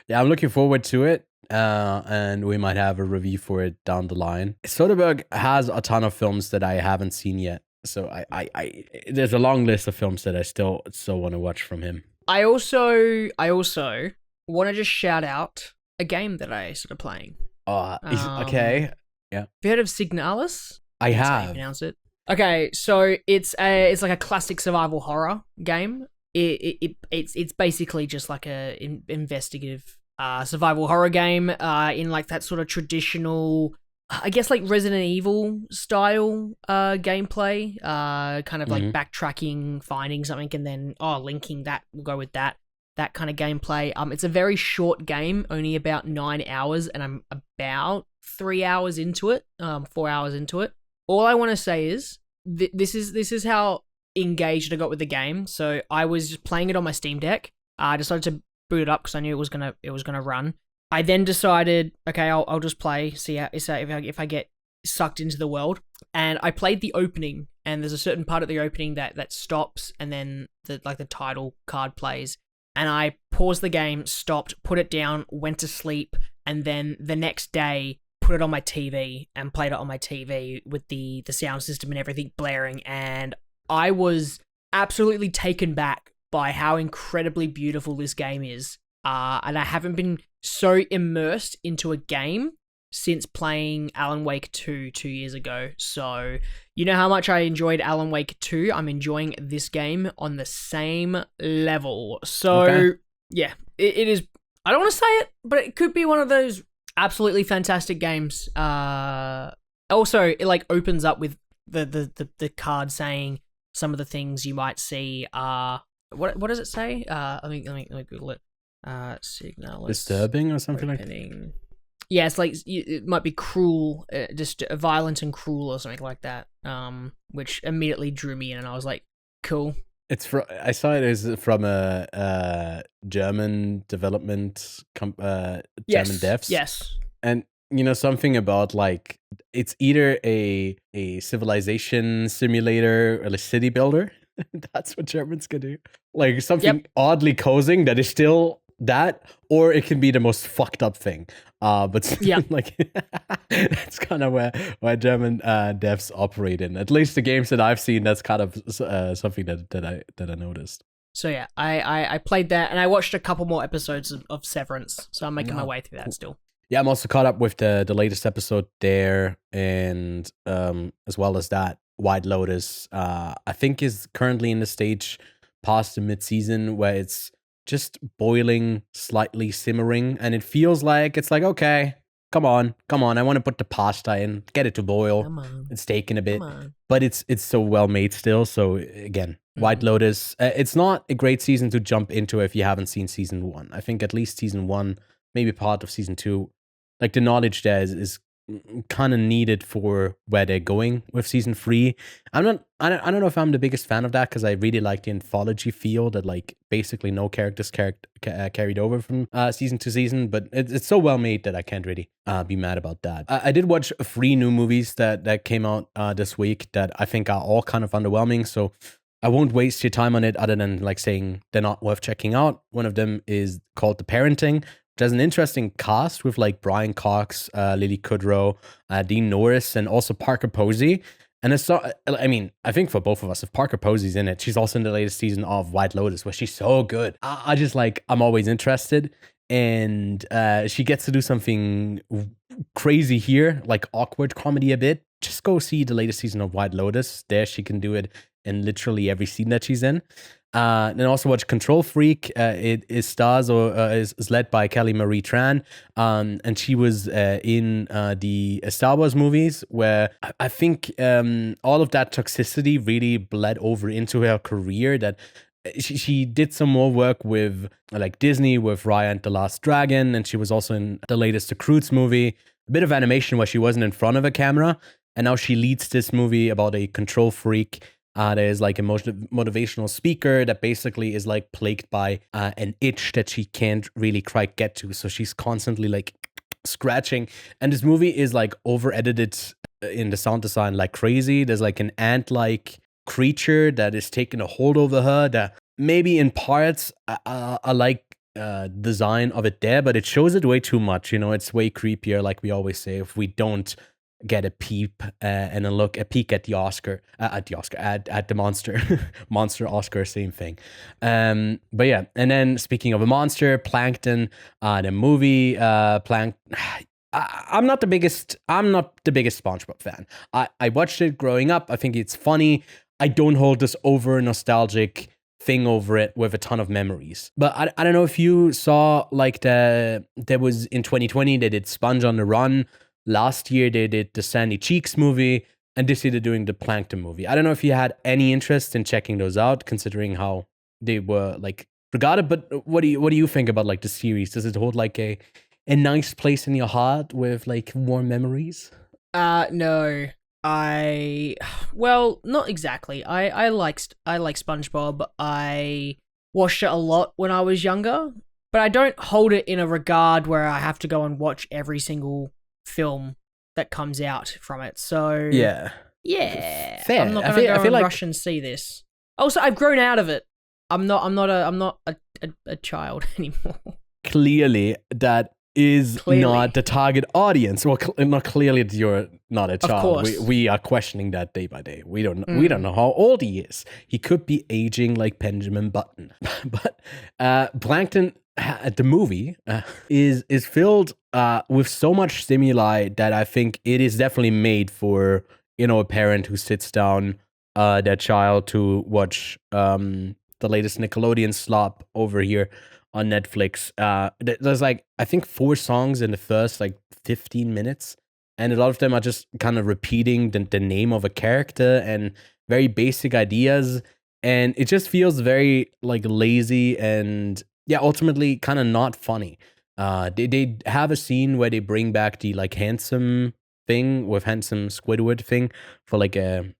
Yeah, I'm looking forward to it. And we might have a review for it down the line. Soderbergh has a ton of films that I haven't seen yet. So I there's a long list of films that I still want to watch from him. I also want to just shout out a game that I started playing. Okay. Yeah. Have you heard of Signalis? I That's how you have. pronounce it. Okay, so it's like a classic survival horror game. It's basically just like a investigative survival horror game in like that sort of traditional, I guess, like Resident Evil style gameplay, kind of like backtracking, finding something, and then linking that. We'll go with that kind of gameplay. It's a very short game, only about 9 hours, and I'm about 3 hours into it, 4 hours into it. All I want to say is this is how engaged I got with the game. So I was just playing it on my Steam Deck. I decided to boot it up because I knew it was gonna run. I then decided, okay, I'll just play, see if I get sucked into the world. And I played the opening, and there's a certain part of the opening that stops, and then the title card plays. And I paused the game, stopped, put it down, went to sleep, and then the next day put it on my TV and played it on my TV with the sound system and everything blaring, and I was absolutely taken back by how incredibly beautiful this game is. And I haven't been so immersed into a game since playing Alan Wake 2 years ago. So, you know how much I enjoyed Alan Wake 2? I'm enjoying this game on the same level. So, yeah, it is. I don't want to say it, but it could be one of those absolutely fantastic games. Also, it like opens up with the card saying some of the things you might see are what does it say? Let me Google it. Signal Disturbing or something like that. Yeah, it's like it might be cruel, just violent and cruel or something like that. Which immediately drew me in, and I was like, cool. I saw it as from a German development, German devs. Yes. And something about like it's either a civilization simulator or a city builder. That's what Germans can do. Like something oddly cozy that is still that, or it can be the most fucked up thing. But like that's kind of where German devs operate in. At least the games that I've seen, that's kind of something that I noticed. So yeah, I played that, and I watched a couple more episodes of Severance. So I'm making my way through that still. Yeah, I'm also caught up with the latest episode there, and as well as that, White Lotus, I think is currently in the stage past the mid-season where it's just boiling, slightly simmering, and it feels like it's like, okay, come on, I want to put the pasta in, get it to boil. It's taking a bit, but it's so well made still. So again, White Lotus, it's not a great season to jump into if you haven't seen season 1. I think at least season 1, maybe part of season 2, like the knowledge there is kind of needed for where they're going with season 3. I don't know if I'm the biggest fan of that, because I really like the anthology feel that like basically no characters carried over from season to season, but it's so well made that I can't really be mad about that. I did watch 3 new movies that came out this week that I think are all kind of underwhelming, so I won't waste your time on it other than like saying they're not worth checking out. One of them is called The Parenting. There's an interesting cast with like Brian Cox, Lily Kudrow, Dean Norris, and also Parker Posey. And I think for both of us, if Parker Posey's in it, she's also in the latest season of White Lotus, where she's so good. I just like, I'm always interested. And she gets to do something crazy here, like awkward comedy a bit. Just go see the latest season of White Lotus. There she can do it in literally every scene that she's in. And also watch Control Freak. It is led by Kelly Marie Tran, and she was in the Star Wars movies, where I think all of that toxicity really bled over into her career. That she did some more work with like Disney with Raya and the Last Dragon, and she was also in the latest The Croods movie. A bit of animation where she wasn't in front of a camera, and now she leads this movie about a control freak. There's like a motivational speaker that basically is like plagued by an itch that she can't really quite get to. So she's constantly like scratching. And this movie is like over edited in the sound design like crazy. There's like an ant-like creature that is taking a hold over her that maybe in parts I like design of it there, but it shows it way too much. It's way creepier, like we always say, if we don't get a peep and a peek at the at the monster Oscar, same thing. But yeah, and then speaking of a monster, Plankton, the movie, I'm not the biggest SpongeBob fan. I watched it growing up. I think it's funny. I don't hold this over nostalgic thing over it with a ton of memories. But I don't know if you saw like there was in 2020 they did Sponge on the Run. Last year, they did the Sandy Cheeks movie, and this year they're doing the Plankton movie. I don't know if you had any interest in checking those out, considering how they were like regarded. But what do you think about like the series? Does it hold like a nice place in your heart with like warm memories? No. Well, not exactly. I like SpongeBob. I watched it a lot when I was younger, but I don't hold it in a regard where I have to go and watch every single film that comes out from it. So yeah, fair. I'm not gonna go and rush and see this. Also, I've grown out of it. I'm not a child anymore. Clearly, that is not the target audience. Well, not clearly that you're not a child. Of course. We are questioning that day by day. We don't know how old he is. He could be aging like Benjamin Button. But Plankton, the movie is filled with so much stimuli that I think it is definitely made for a parent who sits down their child to watch the latest Nickelodeon slop over here on Netflix. There's like I think 4 songs in the first like 15 minutes, and a lot of them are just kind of repeating the name of a character and very basic ideas, and it just feels very like lazy and ultimately kind of not funny. They have a scene where they bring back the like handsome thing with handsome Squidward thing for like a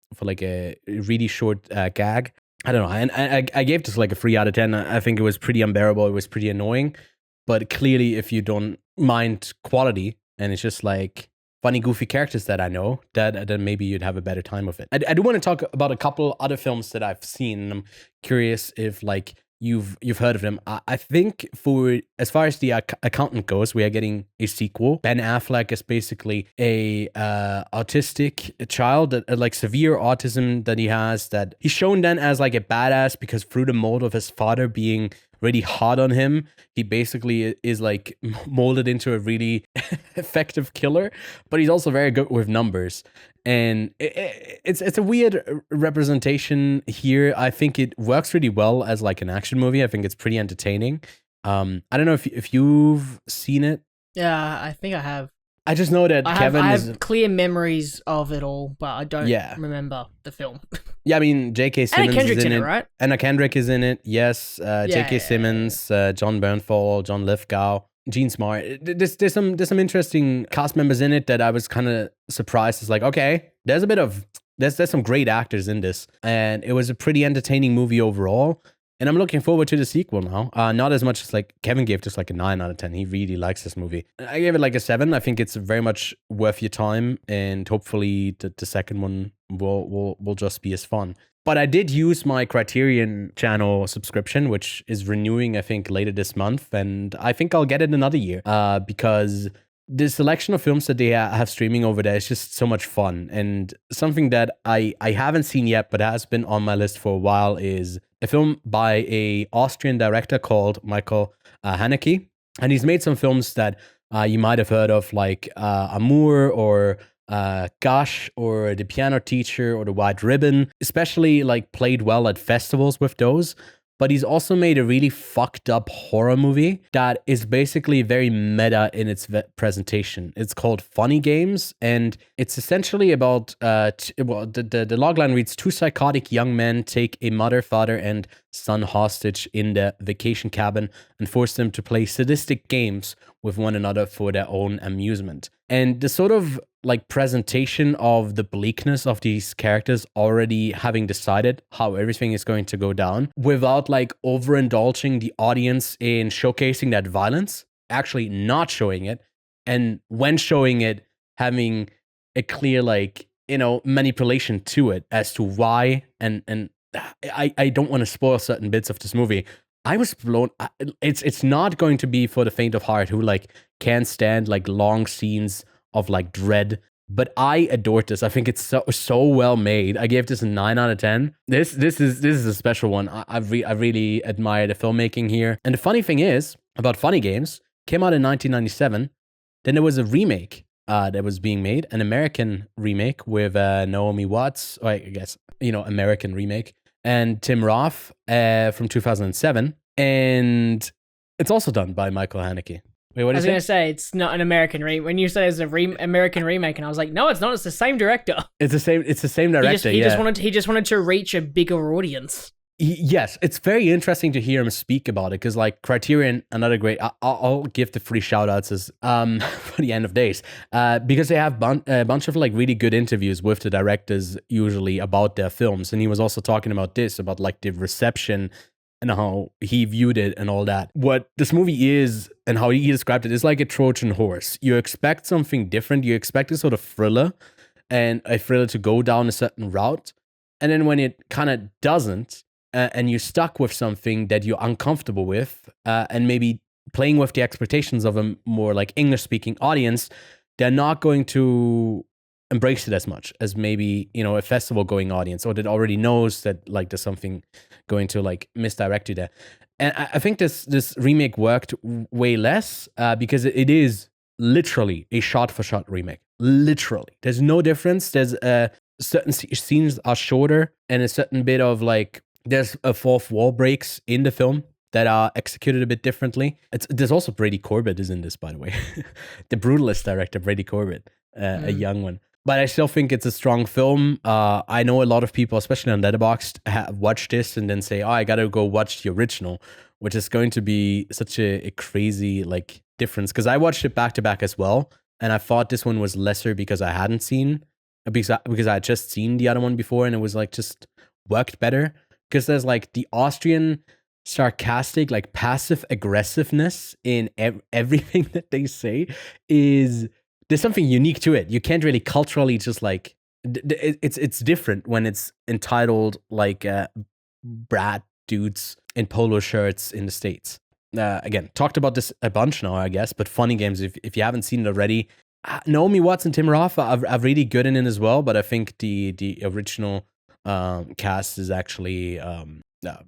really short gag. I don't know, and I gave this like a 3 out of 10. I think it was pretty unbearable. It was pretty annoying, but clearly, if you don't mind quality and it's just like funny, goofy characters that I know, then maybe you'd have a better time with it. I do want to talk about a couple other films that I've seen. I'm curious if like you've heard of them. I think for as far as the accountant goes, we are getting a sequel. Ben Affleck is basically a autistic child, that like severe autism that he has, that he's shown then as like a badass because through the mold of his father being really hard on him, he basically is like molded into a really effective killer, but he's also very good with numbers. And it's a weird representation here. I think it works really well as like an action movie. I think it's pretty entertaining. I don't know if you've seen it. Yeah, I think I have. I just know that Kevin I have clear memories of it all, but I don't remember the film. Yeah, I mean, J.K. Simmons Anna Kendrick's is in it, right? Anna Kendrick is in it, yes. J.K. Simmons, John Bernthal, John Lithgow, Gene Smart. There's some interesting cast members in it that I was kind of surprised. It's like, okay, there's some great actors in this, and it was a pretty entertaining movie overall. And I'm looking forward to the sequel now. Not as much as like Kevin gave just like a 9 out of 10. He really likes this movie. I gave it like a 7. I think it's very much worth your time, and hopefully the second one will just be as fun. But I did use my Criterion channel subscription, which is renewing, I think, later this month, and I think I'll get it another year because the selection of films that they have streaming over there is just so much fun. And something that I haven't seen yet, but has been on my list for a while, is a film by a Austrian director called Michael Haneke. And he's made some films that you might have heard of, like Amour or Gosh or The Piano Teacher or The White Ribbon, especially like played well at festivals with those. But he's also made a really fucked up horror movie that is basically very meta in its presentation. It's called Funny Games, and it's essentially about, the logline reads, 2 psychotic young men take a mother, father, and son hostage in their vacation cabin and force them to play sadistic games with one another for their own amusement. And the sort of like presentation of the bleakness of these characters already having decided how everything is going to go down without like overindulging the audience in showcasing that violence, actually not showing it, and when showing it, having a clear like, you know, manipulation to it as to why. And I don't want to spoil certain bits of this movie. I was blown. It's not going to be for the faint of heart who like can't stand like long scenes of like dread, but I adored this. I think it's so well made. I gave this a 9 out of 10. This is a special one. I really admire the filmmaking here. And the funny thing is about Funny Games, came out in 1997. Then there was a remake that was being made, an American remake with Naomi Watts, or I guess, you know, American remake, and Tim Roth from 2007. And it's also done by Michael Haneke. Wait, what I was did you going to say, it's not an American remake. When you say it's an American remake, and I was like, no, it's not. It's the same director. It's the same director. He just wanted to reach a bigger audience. Yes, it's very interesting to hear him speak about it, because like Criterion, another great. I'll give the free shout outs as for the end of days, because they have a bunch of like really good interviews with the directors usually about their films, and he was also talking about this, about like the reception and how he viewed it and all that. What this movie is and how he described it is like a Trojan horse. You expect something different. You expect a sort of thriller, and a thriller to go down a certain route, and then when it kind of doesn't. And you're stuck with something that you're uncomfortable with, and maybe playing with the expectations of a more like English-speaking audience, they're not going to embrace it as much as maybe, you know, a festival-going audience, or that already knows that like there's something going to like misdirect you there. And I think this remake worked way less because it is literally a shot-for-shot remake. Literally, there's no difference. There's certain scenes are shorter, and a certain bit of like. There's a fourth wall breaks in the film that are executed a bit differently. There's also Brady Corbett is in this, by the way. The Brutalist director, Brady Corbett. a young one. But I still think it's a strong film. I know a lot of people, especially on Letterboxd, have watched this and then say, "Oh, I gotta go watch the original," which is going to be such a crazy like difference. Because I watched it back to back as well, and I thought this one was lesser because I hadn't seen because I had just seen the other one before, and it was like just worked better. Because there's like the Austrian sarcastic, like passive aggressiveness in everything that they say is. There's something unique to it. You can't really culturally just like it's different when it's entitled like brat dudes in polo shirts in the States. Again, talked about this a bunch now, I guess, but Funny Games, if you haven't seen it already, Naomi Watts and Tim Roth are really good in it as well, but I think the original cast is actually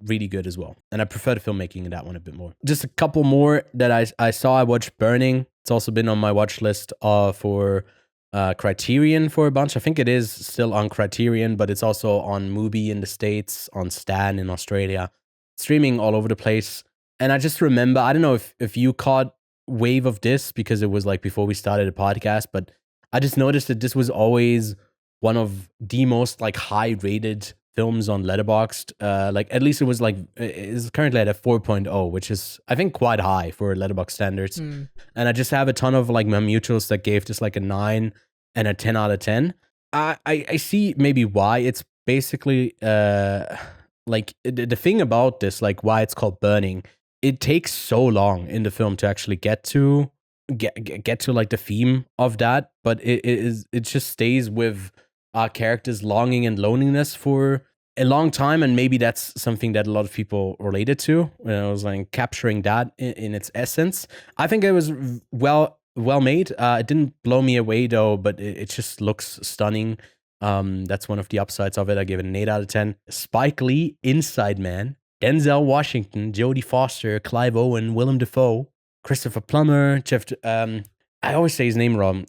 really good as well. And I prefer the filmmaking in that one a bit more. Just a couple more that I saw. I watched Burning. It's also been on my watch list for Criterion for a bunch. I think it is still on Criterion, but it's also on Mubi in the States, on Stan in Australia, streaming all over the place. And I just remember, I don't know if you caught wave of this because it was like before we started the podcast, but I just noticed that this was always one of the most like high rated films on Letterboxd. Like at least it was like it's currently at a 4.0, which is I think quite high for Letterboxd standards. And I just have a ton of like my mutuals that gave this like a 9 and a 10 out of 10. I see maybe why. It's basically like the thing about this, like why it's called Burning. It takes so long in the film to actually get to like the theme of that, but it just stays with our characters' longing and loneliness for a long time, and maybe that's something that a lot of people related to. When I was like capturing that in its essence, I think it was well made. It didn't blow me away though, but it just looks stunning. That's one of the upsides of it. I give it an 8 out of 10. Spike Lee, Inside Man, Denzel Washington, Jodie Foster, Clive Owen, Willem Dafoe, Christopher Plummer, I always say his name wrong.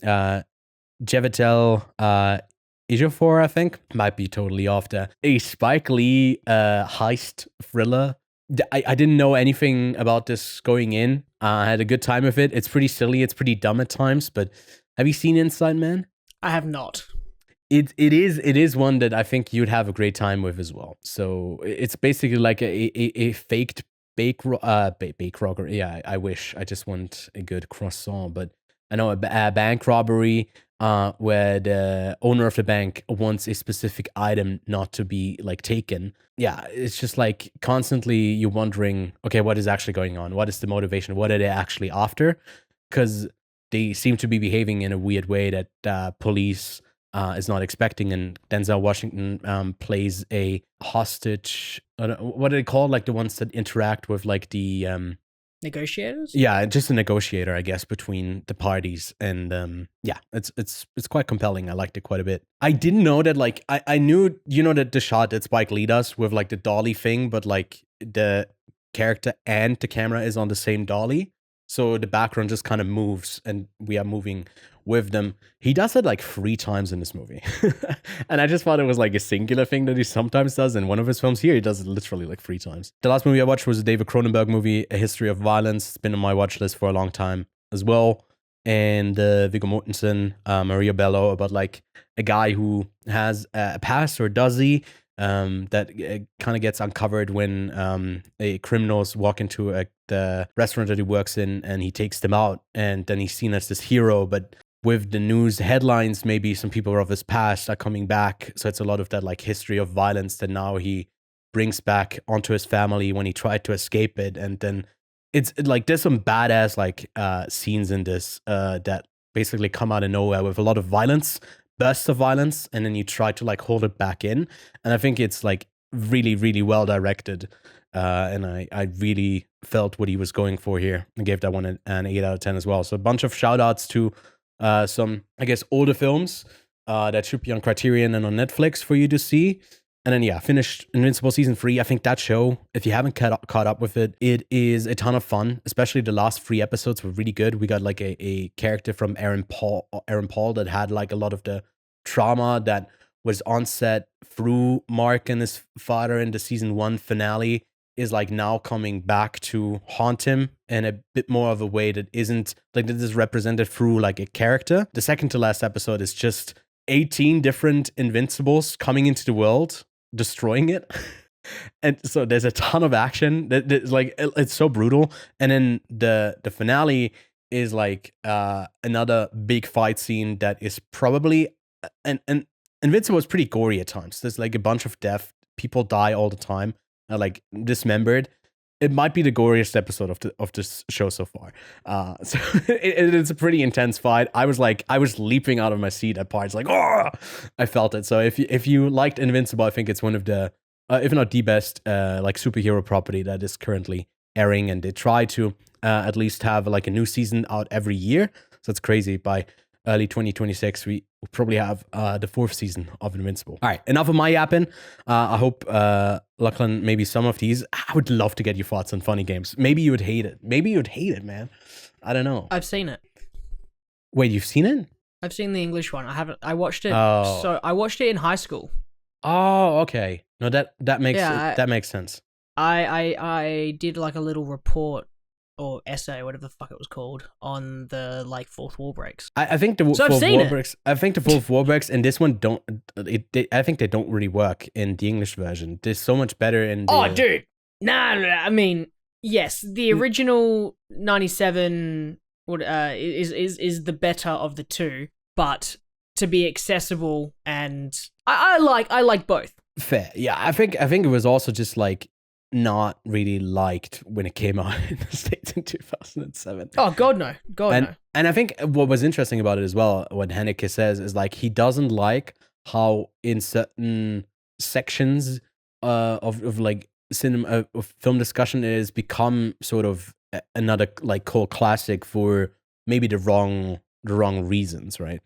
Jevetel Ejiofor, I think. Might be totally off there. A Spike Lee heist thriller. I didn't know anything about this going in. I had a good time with it. It's pretty silly. It's pretty dumb at times. But have you seen Inside Man? I have not. It is one that I think you'd have a great time with as well. So it's basically like a faked bake robbery. Yeah, I wish. I just want a good croissant. But I know a bank robbery where the owner of the bank wants a specific item not to be like taken. Yeah, it's just like constantly you're wondering, okay, what is actually going on? What is the motivation? What are they actually after? Because they seem to be behaving in a weird way that police is not expecting. And Denzel Washington plays a hostage. What are they called? Like the ones that interact with like the Negotiators? Yeah, just a negotiator, I guess, between the parties. And yeah, it's quite compelling. I liked it quite a bit. I didn't know that, like, I knew, that the shot that Spike Lee does with like the dolly thing, but like the character and the camera is on the same dolly. So the background just kind of moves and we are moving with them. He does it like 3 times in this movie. And I just thought it was like a singular thing that he sometimes does. In one of his films here, he does it literally like 3 times. The last movie I watched was a David Cronenberg movie, A History of Violence. It's been on my watch list for a long time as well. And Viggo Mortensen, Maria Bello, about like a guy who has a past, or does he, that kind of gets uncovered when criminals walk into the restaurant that he works in, and he takes them out, and then he's seen as this hero. But with the news headlines, maybe some people of his past are coming back. So it's a lot of that like history of violence that now he brings back onto his family when he tried to escape it. And then it's like there's some badass like scenes in this that basically come out of nowhere with a lot of violence, bursts of violence, and then you try to like hold it back in. And I think it's like really, really well directed. And I really felt what he was going for here. I gave that one an 8 out of 10 as well. So a bunch of shout outs to some, I guess, older films that should be on Criterion and on Netflix for you to see. And then, yeah, finished Invincible Season 3. I think that show, if you haven't caught up with it, it is a ton of fun. Especially the last 3 episodes were really good. We got like a character from Aaron Paul that had like a lot of the trauma that was on set through Mark and his father in the Season 1 finale. is like now coming back to haunt him in a bit more of a way that isn't like this is represented through like a character. The second to last episode is just 18 different Invincibles coming into the world, destroying it. And so there's a ton of action. It's like it's so brutal. And then the finale is like another big fight scene that is probably and Invincible is pretty gory at times. There's like a bunch of death. People die all the time, like dismembered. It might be the goriest episode of this show so far. So it's a pretty intense fight. I was leaping out of my seat at parts, like, oh, I felt it. So if you liked Invincible, I think it's one of the, if not the best, like superhero property that is currently airing. And they try to at least have like a new season out every year. So it's crazy. By early 2026, we probably have the 4th season of Invincible. All right, enough of my yapping. I hope, Lachlan, maybe some of these, I would love to get your thoughts on funny games. Maybe you would hate it. Man. I don't know. I've seen it. Wait, you've seen it? I've seen the English one. I haven't. I watched it. Oh. So I watched it in high school. Oh, okay. No, that makes that makes sense. I did like a little report or essay, whatever the fuck it was called, on the like fourth wall breaks. I think the fourth wall breaks. I think the fourth wall breaks and this one don't. I think they don't really work in the English version. They're so much better in. Oh, dude, nah. I mean, yes, the original 97 is the better of the two, but to be accessible and I like both. Fair, yeah. I think it was also just like not really liked when it came out in the States in 2007. Oh, God, no. No. And I think what was interesting about it as well, what Haneke says, is like he doesn't like how in certain sections of like cinema, of film discussion, it has become sort of another like cult classic for maybe the wrong reasons, right?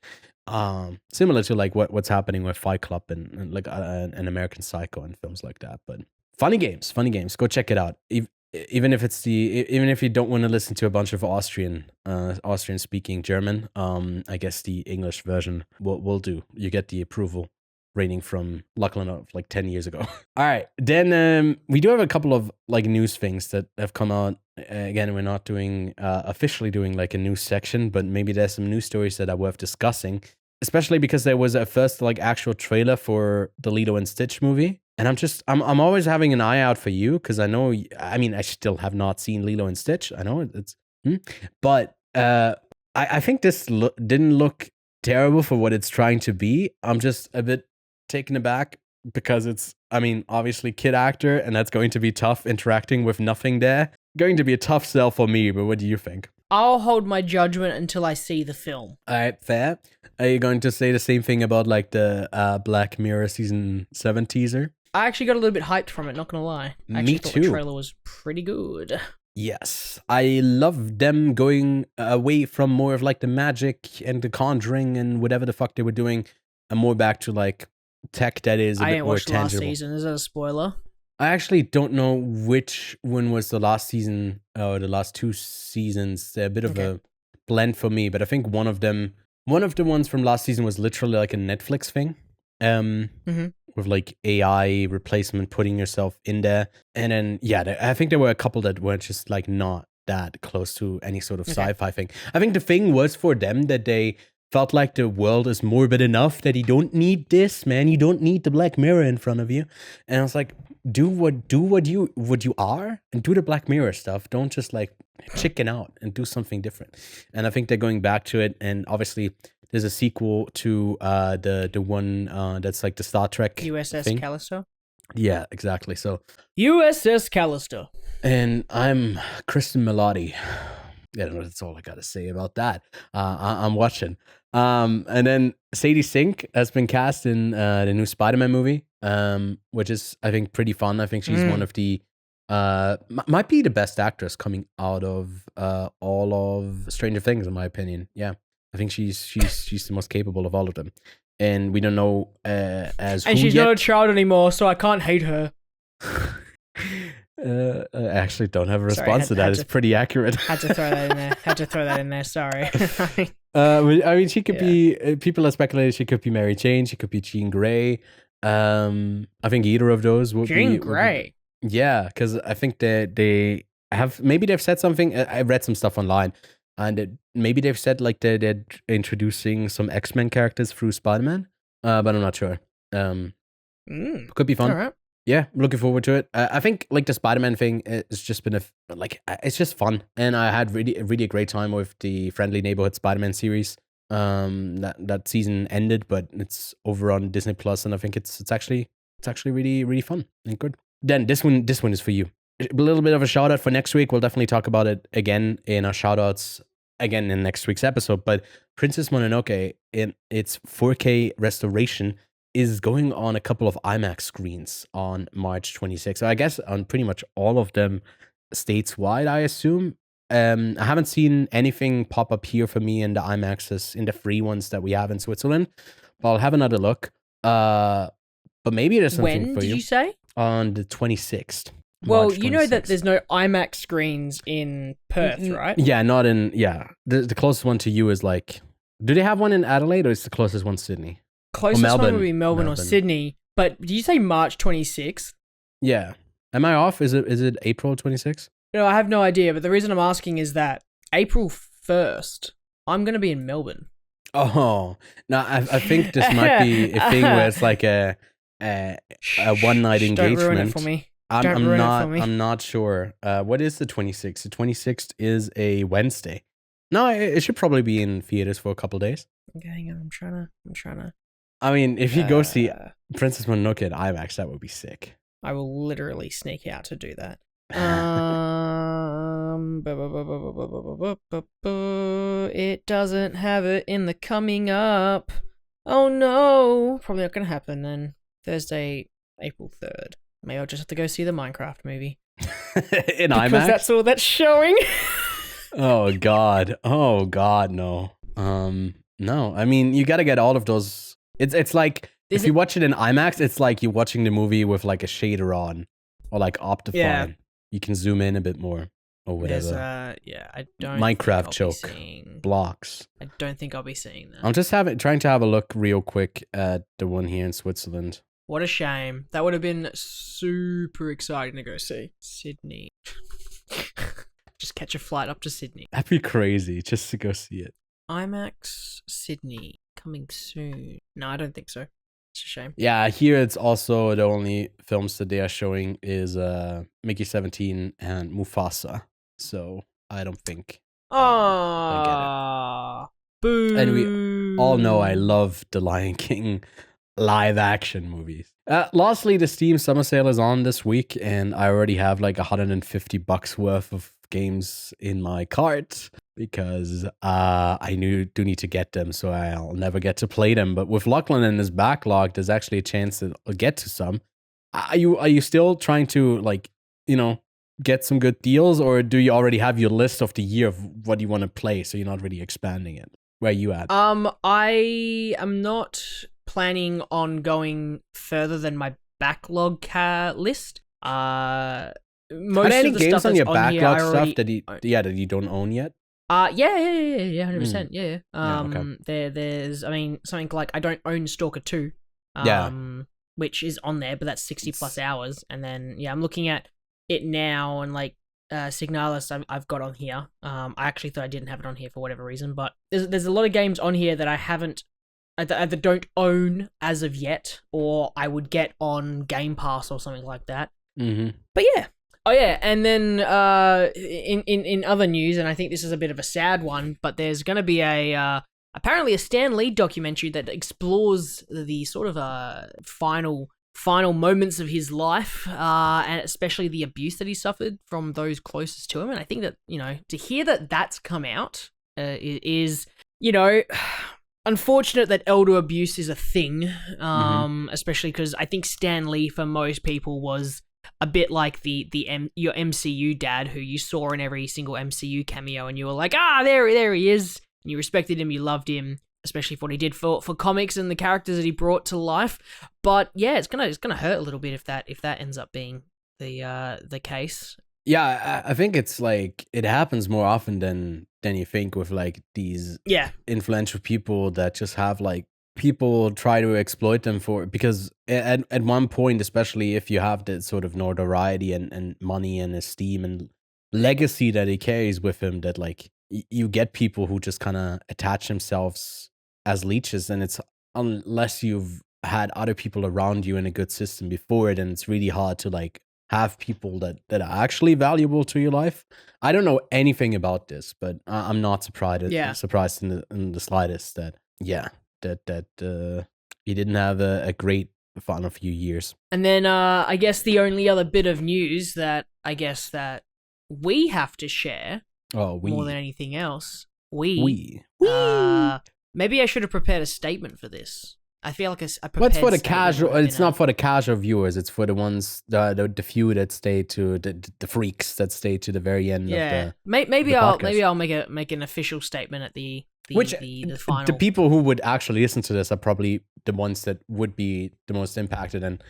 Similar to like what's happening with Fight Club and like an American Psycho and films like that, but funny games. Go check it out. Even if you don't want to listen to a bunch of Austrian speaking German, I guess the English version will do. You get the approval rating from Lachlan of like 10 years ago. All right, then we do have a couple of like news things that have come out. Again, we're not doing officially doing like a news section, but maybe there's some news stories that are worth discussing. Especially because there was a first like actual trailer for the Lilo and Stitch movie. And I'm always having an eye out for you because I know, I mean, I still have not seen Lilo and Stitch. I know it's, but I think this didn't look terrible for what it's trying to be. I'm just a bit taken aback because it's, I mean, obviously kid actor, and that's going to be tough interacting with nothing there. Going to be a tough sell for me, but what do you think? I'll hold my judgment until I see the film. All right, fair. Are you going to say the same thing about like the Black Mirror season 7 teaser? I actually got a little bit hyped from it, not gonna lie. I actually thought the trailer was pretty good. Yes, I love them going away from more of like the magic and the conjuring and whatever the fuck they were doing, and more back to like tech that is a bit more tangible. I didn't watch the last season. Is that a spoiler? I actually don't know which one was the last season or the last 2 seasons. They're a bit of a blend for me, but I think one of the ones from last season was literally like a Netflix thing. With like AI replacement, putting yourself in there. And then, yeah, I think there were a couple that were just like not that close to any sort of sci-fi thing. I think the thing was for them that they felt like the world is morbid enough that you don't need this, man. You don't need the Black Mirror in front of you. And I was like, do what you are and do the Black Mirror stuff. Don't just like chicken out and do something different. And I think they're going back to it. And obviously there's a sequel to the one that's like the Star Trek USS thing. Callisto? Yeah, exactly. So USS Callisto. And I'm Kristen Milotti. Yeah, that's all I gotta say about that. I'm watching. And then Sadie Sink has been cast in the new Spider-Man movie, which is, I think, pretty fun. I think she's one of the might be the best actress coming out of all of Stranger Things, in my opinion. Yeah, I think she's the most capable of all of them. And we don't know as and who she's yet. not a child anymore, so I can't hate her. I actually don't have a response to that. It's pretty accurate. Had to throw that in there. Sorry. I mean, she could be. People are speculating she could be Mary Jane. She could be Jean Grey. I think either of those would be. Jean Grey. Yeah, because I think they have, maybe they've said something. I read some stuff online, and maybe they've said like they're introducing some X-Men characters through Spider-Man, but I'm not sure. Could be fun. All right. Yeah, looking forward to it. I think like the Spider-Man thing, it's just been it's just fun, and I had really a great time with the Friendly Neighborhood Spider-Man series. That season ended, but it's over on Disney Plus, and I think it's actually really fun and good. Then this one is for you. A little bit of a shout out for next week. We'll definitely talk about it again in our shout outs again in next week's episode. But Princess Mononoke in its 4K restoration is going on a couple of IMAX screens on March 26th. So I guess on pretty much all of them stateswide, I assume. I haven't seen anything pop up here for me in the IMAXs, in the free ones that we have in Switzerland, but I'll have another look. But maybe there's something When for did you. you say? On the 26th. Well, March you know that 26th. there's no IMAX screens in Perth, right? Yeah, not in, The closest one to you is like, do they have one in Adelaide, or is the closest one Sydney? Closest one Melbourne. would be Melbourne or Sydney. But did you say March 26th? Yeah. Am I off? Is it April 26th? No, I have no idea. But the reason I'm asking is that April 1st, I'm going to be in Melbourne. Oh, no, I think this might be a thing where it's like a one night engagement. Don't ruin it for me. I'm not sure. What is the 26th? The 26th is a Wednesday. No, it should probably be in theaters for a couple days. Okay, hang on. I'm trying to. I mean, if you go see Princess Mononoke at IMAX, that would be sick. I will literally sneak out to do that. It doesn't have it in the coming up. Oh no. Probably not going to happen then. Thursday, April 3rd. Maybe I'll just have to go see the Minecraft movie. In Because IMAX? that's all that's showing. Oh God, no. No. I mean, you got to get all of those. It's like if you watch it in IMAX, it's like you're watching the movie with like a shader on, or like Optifine. Yeah. You can zoom in a bit more or whatever. I don't. Minecraft joke. Blocks. I don't think I'll be seeing that. I'm just trying to have a look real quick at the one here in Switzerland. What a shame. That would have been super exciting to go see. Sydney. Just catch a flight up to Sydney. That'd be crazy just to go see it. IMAX Sydney coming soon. No, I don't think so. It's a shame. Yeah, here it's also the only films that they are showing is Mickey 17 and Mufasa. So I don't think. Oh, boo. And we all know I love the Lion King live action movies. Lastly, the Steam summer sale is on this week, and I already have like $150 worth of games in my cart because I do need to get them, so I'll never get to play them. But with Lachlan in his backlog, there's actually a chance that I'll get to some. Are you still trying to get some good deals, or do you already have your list of the year of what you want to play, so you're not really expanding it? Where are you at? I am not planning on going further than my backlog list. Most Are there any of the games stuff on that's your on here, backlog I already stuff that you don't own yet? Yeah, 100%. Yeah. okay. There's, I mean, something like I don't own Stalker 2. Which is on there, but that's 60 plus hours. And then I'm looking at it now, and like Signalis I've got on here. I actually thought I didn't have it on here for whatever reason, but there's a lot of games on here that I haven't either don't own as of yet, or I would get on Game Pass or something like that. Mm-hmm. But yeah. Oh yeah, and then in other news, and I think this is a bit of a sad one, but there's going to be apparently a Stan Lee documentary that explores the sort of final moments of his life, and especially the abuse that he suffered from those closest to him. And I think that, to hear that that's come out is, unfortunate that elder abuse is a thing, especially because I think Stan Lee for most people was a bit like your MCU dad, who you saw in every single MCU cameo, and you were like, there he is. And you respected him, you loved him, especially for what he did for comics and the characters that he brought to life. But yeah, it's gonna hurt a little bit if that ends up being the case. Yeah, I think it's like it happens more often than you think with like these influential people that just have like people try to exploit them for, because at one point, especially if you have that sort of notoriety and money and esteem and legacy that he carries with him, that like you get people who just kind of attach themselves as leeches, and it's unless you've had other people around you in a good system before, then it's really hard to like have people that are actually valuable to your life. I don't know anything about this, but I'm not surprised in the slightest that he didn't have a great final few years. And then I guess the only other bit of news that I guess that we have to share more than anything else, maybe I should have prepared a statement for this. I feel like I prepared. What's for the casual? It's not for the casual viewers. It's for the ones, the few that stay to the freaks that stay to the very end. Yeah, of maybe the I'll podcast. make an official statement at the final. The people who would actually listen to this are probably the ones that would be the most impacted and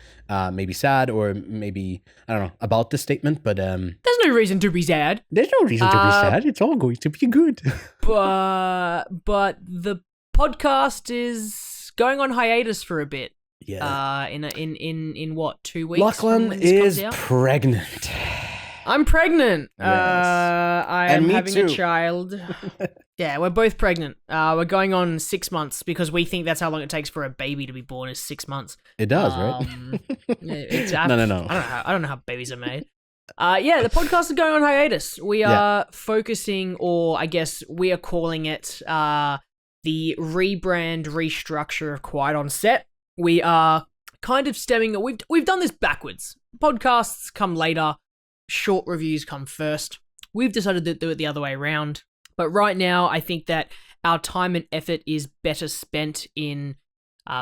maybe sad, or maybe I don't know about the statement. But there's no reason to be sad. There's no reason to be sad. It's all going to be good. but the podcast is going on hiatus for a bit. Yeah. In what, 2 weeks? Lachlan is pregnant. I'm pregnant. Yes. I am having too. a child. Yeah, we're both pregnant. We're going on 6 months because we think that's how long it takes for a baby to be born, is 6 months. It does, right? No. I don't know how babies are made. The podcast is going on hiatus. We are focusing, or I guess we are calling it the rebrand, restructure of Quiet on Set. We are kind of stemming. We've done this backwards. Podcasts come later. Short reviews come first. We've decided to do it the other way around. But right now, I think that our time and effort is better spent in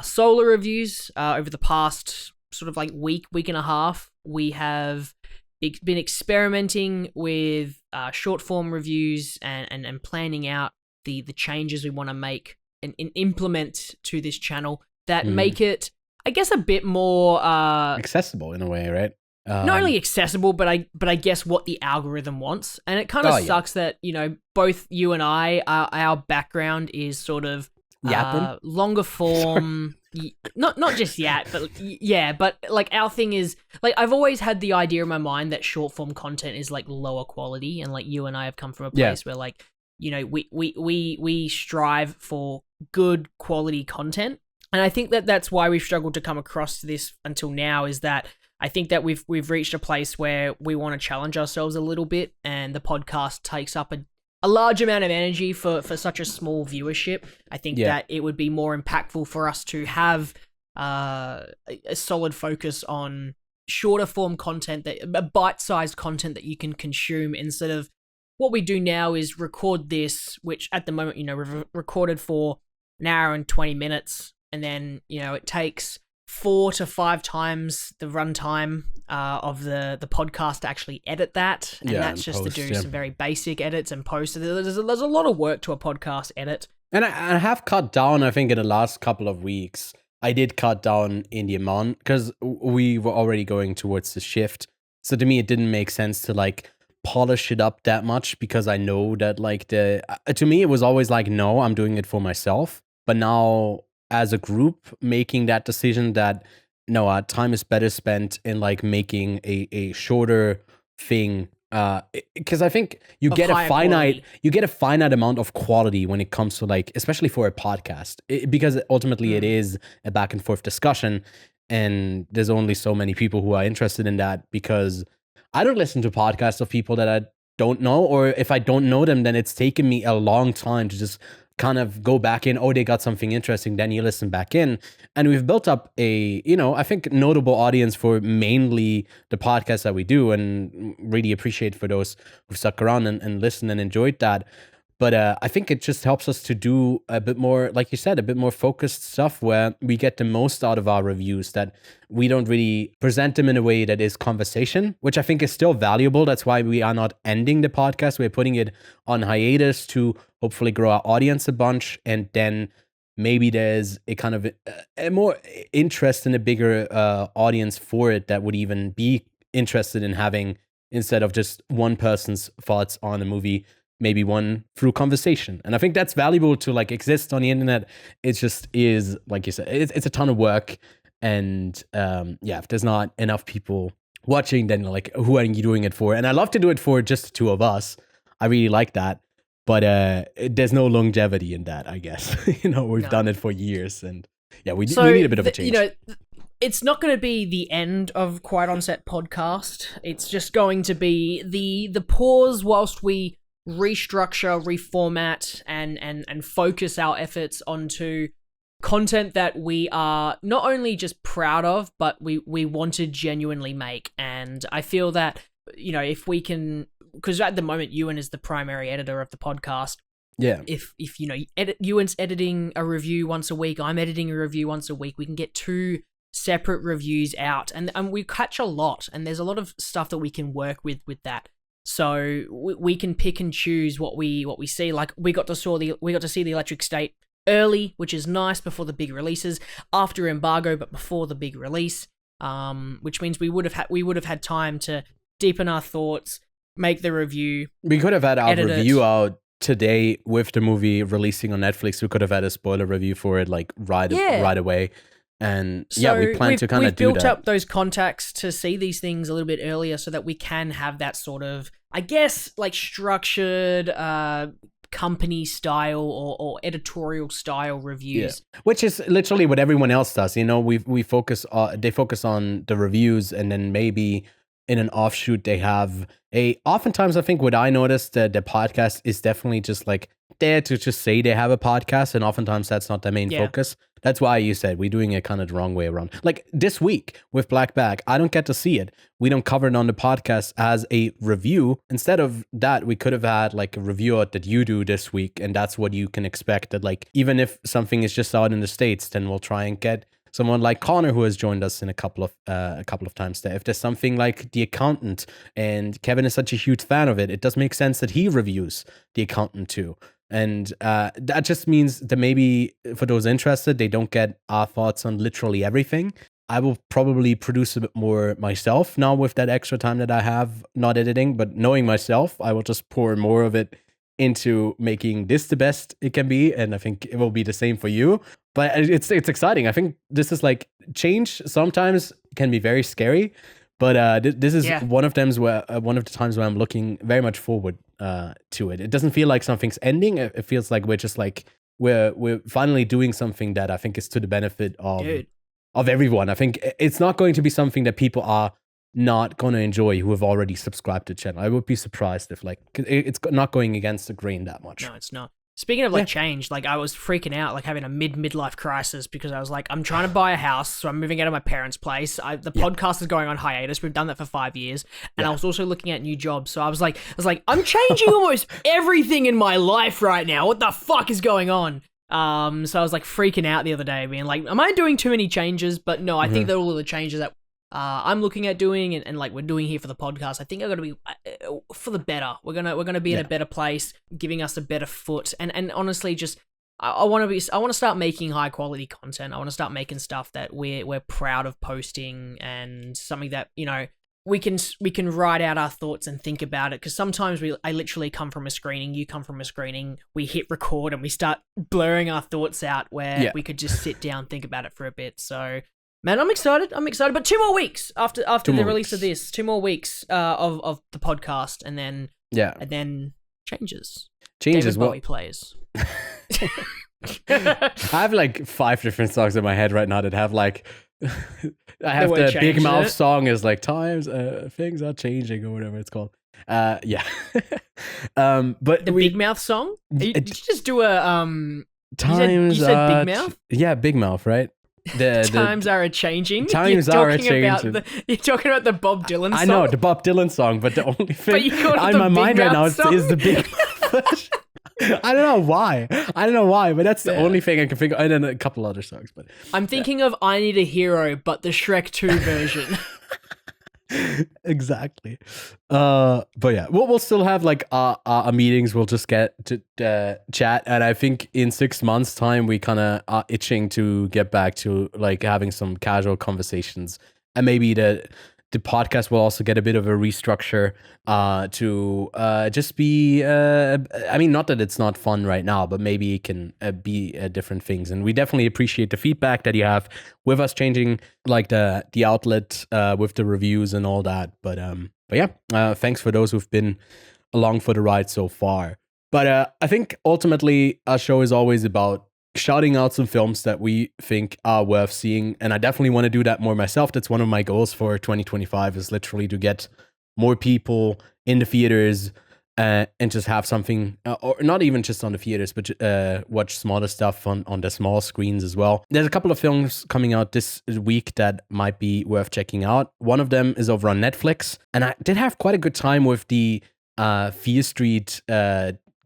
solo reviews. Over the past sort of like week and a half, we have been experimenting with short form reviews and planning out the changes we want to make and implement to this channel that make it, I guess, a bit more accessible in a way, right? Not only accessible, but I guess what the algorithm wants. And it kind of sucks that, both you and I, our background is sort of longer form. not just yet, but but like our thing is, like, I've always had the idea in my mind that short form content is like lower quality, and like you and I have come from a place where like, we strive for good quality content. And I think that that's why we've struggled to come across this until now, is that I think that we've reached a place where we want to challenge ourselves a little bit, and the podcast takes up a large amount of energy for such a small viewership. I think that it would be more impactful for us to have a solid focus on shorter form content, that bite-sized content that you can consume, instead of what we do now is record this, which at the moment, we've recorded for an hour and 20 minutes, and then, it takes 4 to 5 times the runtime of the podcast to actually edit that. And that's just post, to do some very basic edits and post. There's a lot of work to a podcast edit. And I have cut down, I think, in the last couple of weeks. I did cut down in the amount because we were already going towards the shift. So to me, it didn't make sense to like polish it up that much, because I know that like to me, it was always like, no, I'm doing it for myself. But now, as a group, making that decision that no, time is better spent in like making a shorter thing, because I think you get a finite amount of quality when it comes to like, especially for a podcast, because ultimately it is a back and forth discussion, and there's only so many people who are interested in that, because I don't listen to podcasts of people that I don't know, or if I don't know them, then it's taken me a long time to just kind of go back in. Oh, they got something interesting, then you listen back in. And we've built up a, I think, notable audience for mainly the podcasts that we do, and really appreciate for those who stuck around and listened and enjoyed that. But I think it just helps us to do a bit more, like you said, a bit more focused stuff where we get the most out of our reviews, that we don't really present them in a way that is conversation, which I think is still valuable. That's why we are not ending the podcast. We're putting it on hiatus to hopefully grow our audience a bunch. And then maybe there's a kind of a more interest in a bigger audience for it that would even be interested in having, instead of just one person's thoughts on a movie, maybe one through conversation. And I think that's valuable to like exist on the internet. It just is, like you said, it's a ton of work. And if there's not enough people watching, then like, who are you doing it for? And I love to do it for just the two of us. I really like that. But there's no longevity in that, I guess. We've done it for years, and we need a bit of a change. It's not going to be the end of Quiet on Set podcast. It's just going to be the pause whilst we restructure, reformat, and focus our efforts onto content that we are not only just proud of, but we want to genuinely make. And I feel that, if we can, because at the moment Ewan is the primary editor of the podcast. Yeah. If Ewan's editing a review once a week, I'm editing a review once a week, we can get 2 separate reviews out, and we catch a lot, and there's a lot of stuff that we can work with that. So we can pick and choose what we see. Like we got to see the Electric State early, which is nice, before the big releases, after embargo, but before the big release. Which means we would have had time to deepen our thoughts, make the review. We could have had our review out today with the movie releasing on Netflix. We could have had a spoiler review for it like right away. And we plan to kind of do that. We've built up those contacts to see these things a little bit earlier so that we can have that sort of, I guess, like structured company style or editorial style reviews. Yeah. Which is literally what everyone else does. They focus on the reviews, and then maybe in an offshoot they have oftentimes I think what I noticed, the podcast is definitely just like there to just say they have a podcast, and oftentimes that's not the main focus. That's why you said we're doing it kind of the wrong way around. Like this week with Black Bag, I don't get to see it. We don't cover it on the podcast as a review. Instead of that, we could have had like a review that you do this week, and that's what you can expect. That like, even if something is just out in the States, then we'll try and get someone like Connor, who has joined us in a couple of times there. If there's something like The Accountant, and Kevin is such a huge fan of it, it does make sense that he reviews The Accountant too. And that just means that maybe for those interested, they don't get our thoughts on literally everything. I will probably produce a bit more myself now with that extra time that I have not editing, but knowing myself, I will just pour more of it into making this the best it can be. And I think it will be the same for you. But it's exciting. I think this is like, change sometimes can be very scary. But this is one of the times where I'm looking very much forward to it. It doesn't feel like something's ending. It feels like we're just like we're finally doing something that I think is to the benefit of everyone. I think it's not going to be something that people are not going to enjoy who have already subscribed to the channel. I would be surprised if like it's not going against the grain that much. No, it's not. Speaking of like change, like I was freaking out, like having a midlife crisis, because I was like, I'm trying to buy a house, so I'm moving out of my parents' place. The podcast is going on hiatus. We've done that for 5 years, and I was also looking at new jobs. So I was like, I'm changing almost everything in my life right now. What the fuck is going on? So I was like freaking out the other day, being like, am I doing too many changes? But no, I think that all of the changes that I'm looking at doing and like we're doing here for the podcast, I think are going to be for the better. We're gonna be in a better place, giving us a better foot. And honestly, just I want to start making high quality content. I want to start making stuff that we're proud of posting, and something that we can write out our thoughts and think about it. Because sometimes I literally come from a screening, you come from a screening, we hit record and we start blurring our thoughts out where we could just sit down, think about it for a bit. So. Man, I'm excited. But 2 more weeks after the release of this. 2 more weeks of the podcast, and then changes. David Bowie plays. I have like 5 different songs in my head right now that have like I have the Big Mouth song is like times things are changing or whatever it's called. But the Big Mouth song? Did you just do a times you said Big Mouth? Yeah, Big Mouth, right? Times are a-changing. Times are a-changing. You're talking about the Bob Dylan song? I know, the Bob Dylan song, but the only thing on my mind right now is the Big Mouth. I don't know why, but that's the only thing I can figure. And then a couple other songs, but I'm thinking of I Need a Hero, but the Shrek 2 version. Exactly. But yeah, we'll still have like our meetings. We'll just get to chat, and I think in 6 months' time we kind of are itching to get back to like having some casual conversations, and maybe the the podcast will also get a bit of a restructure to just be, I mean, not that it's not fun right now, but maybe it can be different things. And we definitely appreciate the feedback that you have with us changing like the outlet with the reviews and all that. But yeah, thanks for those who've been along for the ride so far. But I think ultimately our show is always about shouting out some films that we think are worth seeing. And I definitely want to do that more myself. That's one of my goals for 2025 is literally to get more people in the theaters and just have something, or not even just on the theaters, but watch smaller stuff on the small screens as well. There's a couple of films coming out this week that might be worth checking out. One of them is over on Netflix. And I did have quite a good time with the Fear Street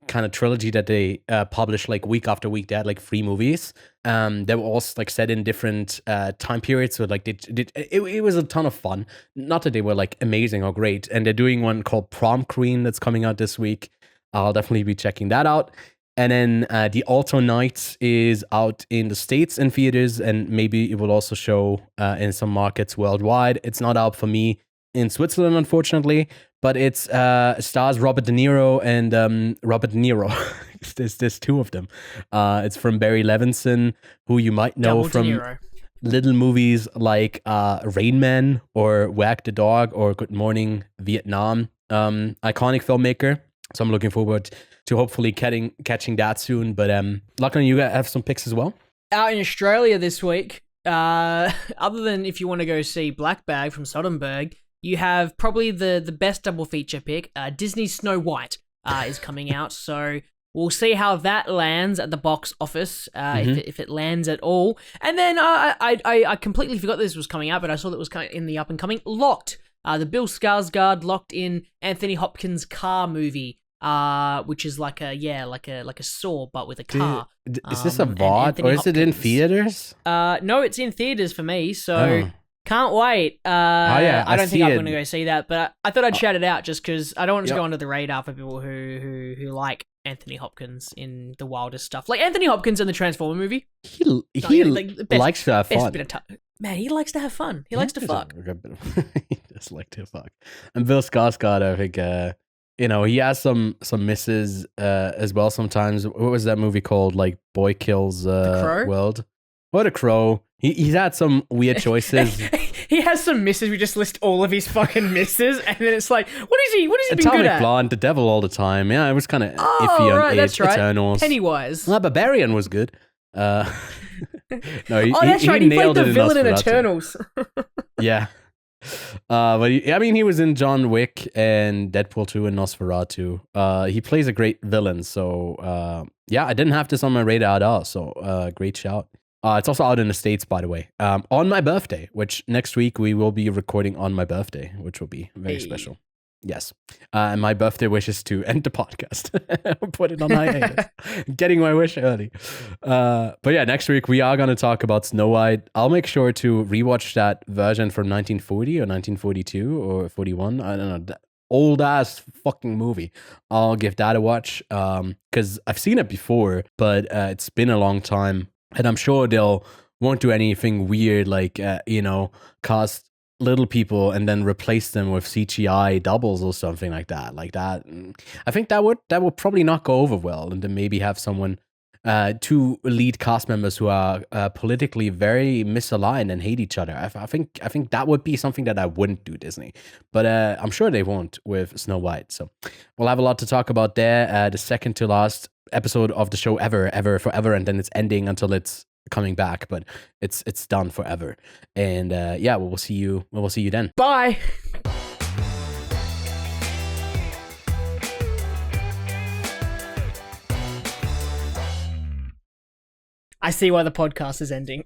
kind of trilogy that they published like week after week. They had like 3 movies. They were all like set in different time periods. So like it was a ton of fun. Not that they were like amazing or great. And they're doing one called Prom Queen that's coming out this week. I'll definitely be checking that out. And then The Alto Night is out in the States in theaters, and maybe it will also show in some markets worldwide. It's not out for me in Switzerland, unfortunately, but it's stars Robert De Niro and Robert De Niro. there's 2 of them. It's from Barry Levinson, who you might know Double from De Niro. little movies like Rain Man or Wag the Dog or Good Morning Vietnam. Iconic filmmaker. So I'm looking forward to hopefully catching that soon. But Lachlan, you have some picks as well? Out in Australia this week, other than if you want to go see Black Bag from Soderbergh, you have probably the best double feature pick. Disney's Snow White is coming out, so we'll see how that lands at the box office, if it lands at all. And then I completely forgot this was coming out, but I saw that it was in the up and coming Locked, the Bill Skarsgård locked in Anthony Hopkins car movie, which is like a Saw but with a car. Is this a VOD or is it in theaters? No, it's in theaters for me, so. Can't wait. I don't think I'm going to go see that, but I thought I'd shout it out just because I don't want it to go under the radar for people who like Anthony Hopkins in the wildest stuff. Like Anthony Hopkins in the Transformer movie. He likes to have fun. Man, he likes to have fun. He likes to fuck. He does like to fuck. And Bill Skarsgård, I think, he has some misses as well sometimes. What was that movie called? Like Boy Kills World? What a Crow. He's had some weird choices. He has some misses. We just list all of his fucking misses, and then it's like, what has he been Atomic good at? Blonde, The Devil All the Time. Yeah, it was kind of iffy on that's right. Eternals. Pennywise. Well, Barbarian was good. No, that's right. He played the villain in Eternals. Yeah. But he was in John Wick and Deadpool 2 and Nosferatu. He plays a great villain. So, I didn't have this on my radar at all. So, great shout. It's also out in the States, by the way, on my birthday, which next week we will be recording on my birthday, which will be very special. Yes. And my birthday wish is to end the podcast. Put it on hiatus. Getting my wish early. But yeah, next week we are going to talk about Snow White. I'll make sure to rewatch that version from 1940 or 1942 or 41. I don't know. That old ass fucking movie. I'll give that a watch because I've seen it before, but it's been a long time. And I'm sure they'll won't do anything weird like, cast little people and then replace them with CGI doubles or something like that. I think that would probably not go over well. And then maybe have someone, 2 lead cast members who are politically very misaligned and hate each other. I think that would be something that I wouldn't do, Disney. But I'm sure they won't with Snow White. So we'll have a lot to talk about there. The second to last episode of the show ever, forever, and then it's ending until it's coming back, but it's done forever. And we'll see you then. Bye. I see why the podcast is ending.